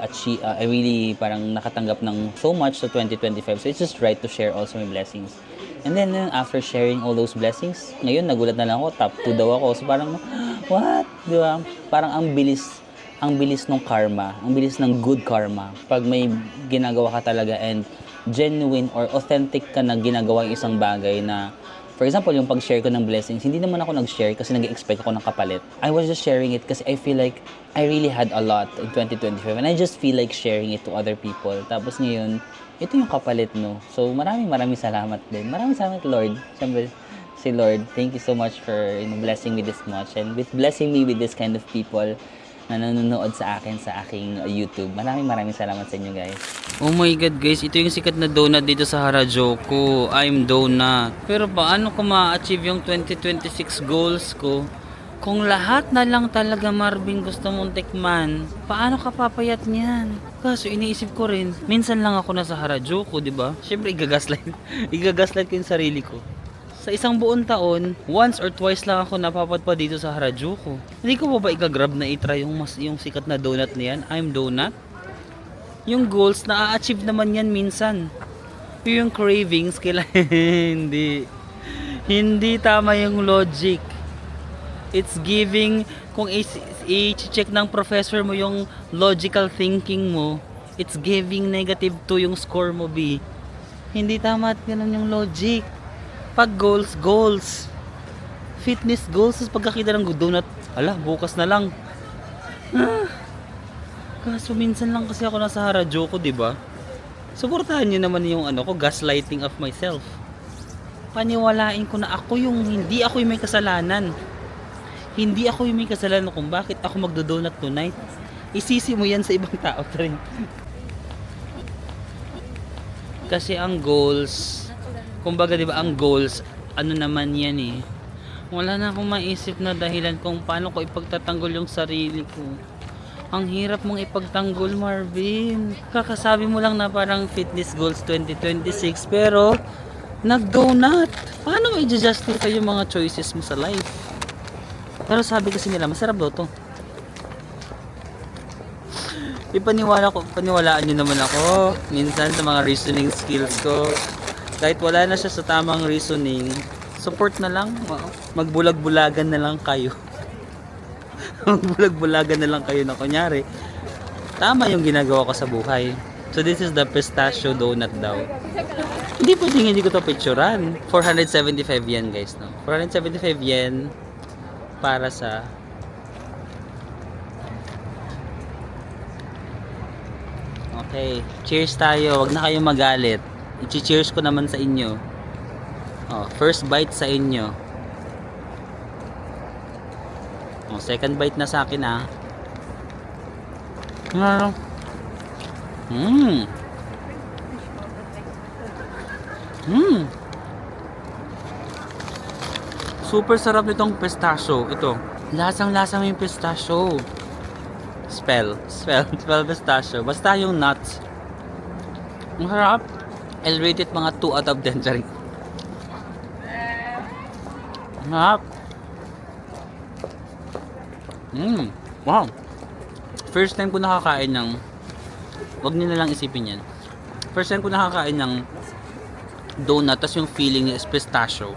Speaker 1: parang nakatanggap ng so much sa 2025. So it's just right to share also my blessings. And then, after sharing all those blessings, ngayon, nagulat na lang ako, top 2 daw ako. So parang, what? Di ba? Parang ang bilis ng karma, ang bilis ng good karma. Pag may ginagawa ka talaga and genuine or authentic ka na ginagawa yung isang bagay na, for example, yung pag-share ko ng blessings, hindi naman ako nag-share kasi nag-expect ako ng kapalit. I was just sharing it kasi I feel like I really had a lot in 2025 and I just feel like sharing it to other people. Tapos ngayon, ito yung kapalit, no? So, maraming salamat din. Maraming salamat, Lord. Siyempre, si Lord, thank you so much for blessing me this much and with blessing me with this kind of people na nanonood sa akin sa aking YouTube. Maraming salamat sa inyo, guys. Oh my God, guys, ito yung sikat na donut dito sa Harajuku. I'm donut. Pero paano ko ma-achieve yung 2026 goals ko? Kung lahat na lang talaga, Marvin, gusto mong tikman, paano ka papayat niyan? Kaso iniisip ko rin, minsan lang ako nasa Harajuku, di ba? Syempre igagaslight ko yung sarili ko. Sa isang buong taon, once or twice lang ako napapadpa dito sa Harajuku. Hindi ko pa ba i-grab na i-try yung sikat na donut na yan? I'm donut? Yung goals, na-achieve naman yan minsan. Yung cravings, kailangan hindi. Hindi tama yung logic. It's giving, kung i-check ng professor mo yung logical thinking mo, it's giving negative 2 yung score mo, B. Hindi tama at ganun yung logic. Pag goals, goals. Fitness goals, tapos pagkakita ng donut, ala, bukas na lang. Kaso minsan lang kasi ako nasa Harajuku, di ba? Suportahan niyo naman yung ano ko, gaslighting of myself. Paniwalain ko na ako yung hindi ako yung may kasalanan. Hindi ako yung may kasalanan kung bakit ako magdodonut tonight. Isisi mo yan sa ibang tao rin. Kasi ang goals, kumbaga 'di ba, ang goals, ano naman yan eh. Wala na akong maisip na dahilan kung paano ko ipagtatanggol yung sarili ko. Ang hirap mong ipagtanggol, Marvin. Kakasabi mo lang na parang fitness goals 2026 pero nag-donut. Paano mo i-justify yung mga choices mo sa life? Pero sabi kasi nila, masarap daw to. Paniwalaan nyo naman ako. Minsan sa mga reasoning skills ko. Kahit wala na siya sa tamang reasoning, support na lang. Magbulag-bulagan na lang kayo. Magbulag-bulagan na lang kayo na kunyari. Tama yung ginagawa ko sa buhay. So this is the pistachio donut daw. Hindi ko to picturean. 475 yen guys, no? 475 yen para sa okay, cheers tayo. Wag na kayong magalit. I-cheers ko naman sa inyo. Oh, first bite sa inyo. Oh, second bite na sa akin ah. Mmm. Mmm. Super sarap nitong pistachio. Ito. Lasang-lasa mo yung pistachio. Spell pistachio. Basta yung nuts. Ang sarap. I'll rate it mga 2 out of 10. Sorry. Sarap. Wow. First time ko nakakain ng, wag niyo na lang isipin yan. First time ko nakakain ng donut, tas yung feeling niya is pistachio.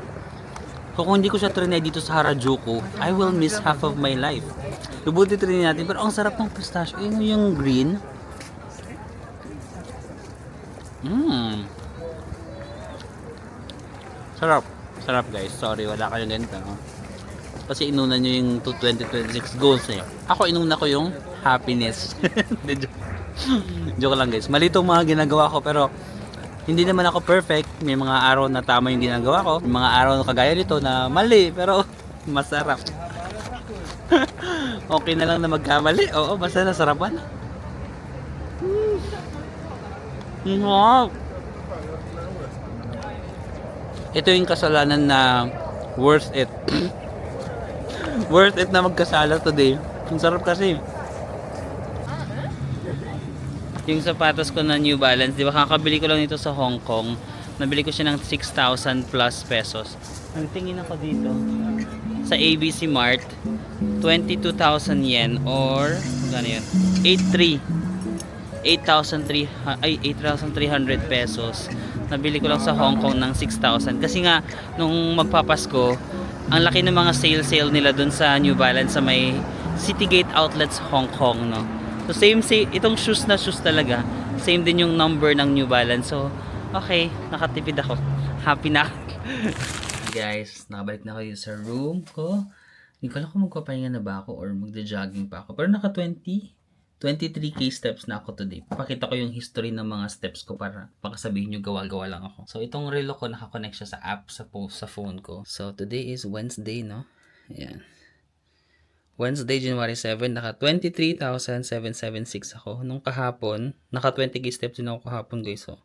Speaker 1: So kung hindi ko siya trinay dito sa Harajuku, I will miss half of my life. Lubuti trinay natin, pero ang sarap ng pistachio. Yung green. Sarap. Sarap guys. Sorry, wala kayong ganito. Kasi inuna nyo yung 2026 goals niyo. Ako inuna ko yung happiness. Joke lang guys. Mali itong mga ginagawa ko, pero hindi naman ako perfect. May mga araw na tama yung ginagawa ko. May mga araw na kagaya nito na mali, pero masarap. Okay na lang na magkamali. Oo, basta nasarapan. Wow. Ito yung kasalanan na worth it. Worth it na magkasala today. Ang sarap kasi. Yung sapatos ko na New Balance, di ba kakabili ko lang nito sa Hong Kong. Nabili ko siya ng 6,000 plus pesos. Ang tingin ako dito sa ABC Mart, 22,000 yen or ano yun? 8,300 pesos. Nabili ko lang sa Hong Kong ng 6,000 kasi nga nung magpapasko, ang laki ng mga sale nila dun sa New Balance sa may Citygate Outlets Hong Kong, no. So same itong shoes talaga. Same din yung number ng New Balance. So okay, nakatipid ako. Happy na. Guys, nakabalik na kayo sa room ko. Hindi ko alam kung magpapahinga na ba ako or magja-jogging pa ako. Pero naka 23k steps na ako today. Papakita ko yung history ng mga steps ko para sabihin nyo gawa-gawa lang ako. So itong relo ko nakakonect siya sa app sa phone ko. So today is Wednesday, no? Ayan. Wednesday, January 7, naka 23,776 ako. Nung kahapon, naka 20k steps din ako kahapon, guys. So,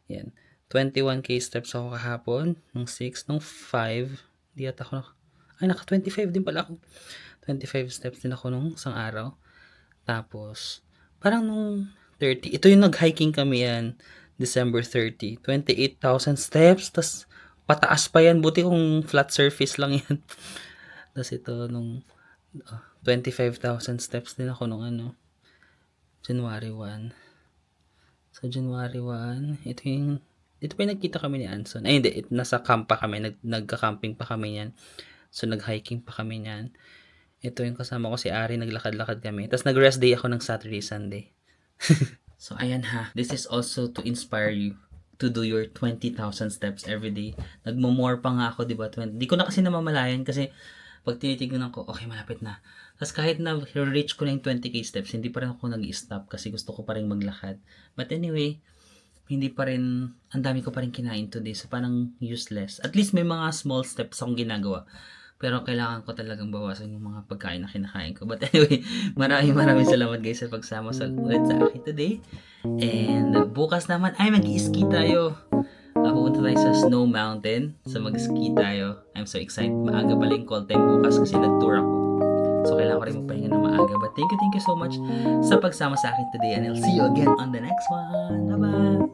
Speaker 1: yan. 21k steps ako kahapon. Nung 6, nung 5, di ata ako naka 25 din pala ako. 25 steps din ako nung isang araw. Tapos, parang nung 30, ito yung nag-hiking kami yan, December 30, 28,000 steps. Tapos, pataas pa yan. Buti kung flat surface lang yan. Tapos ito, nung 25,000 steps din ako nung January 1. So, January 1, ito pa yung nagkita kami ni Anson. Ay, hindi, nasa camp pa kami, nagka-camping pa kami niyan. So, nag-hiking pa kami niyan. Ito yung kasama ko si Ari, naglakad-lakad kami. Tapos nag-rest day ako ng Saturday, Sunday. So, ayan ha. This is also to inspire you to do your 20,000 steps every day. Nagmo-more pa nga ako, di ba? 20. Di ko na kasi namamalayan kasi pag tinitignan ko, okay, malapit na. Tapos kahit na reach ko na yung 20k steps, hindi pa rin ako nag-stop kasi gusto ko pa rin maglakad. But anyway, hindi pa rin, ang dami ko pa rin kinain today. So, parang useless. At least may mga small steps akong ginagawa. Pero kailangan ko talagang bawasan yung mga pagkain na kinakain ko. But anyway, maraming salamat guys sa pagsama ulit sa akin today. And bukas naman ay mag-ski tayo. Pupunta tayo sa Snow Mountain. So mag-ski tayo. I'm so excited. Maaga pala yung call time bukas kasi nag-tour ako. So kailangan ko rin magpahinga na maaga. But thank you so much sa pagsama sa akin today. And I'll see you again on the next one. Bye-bye!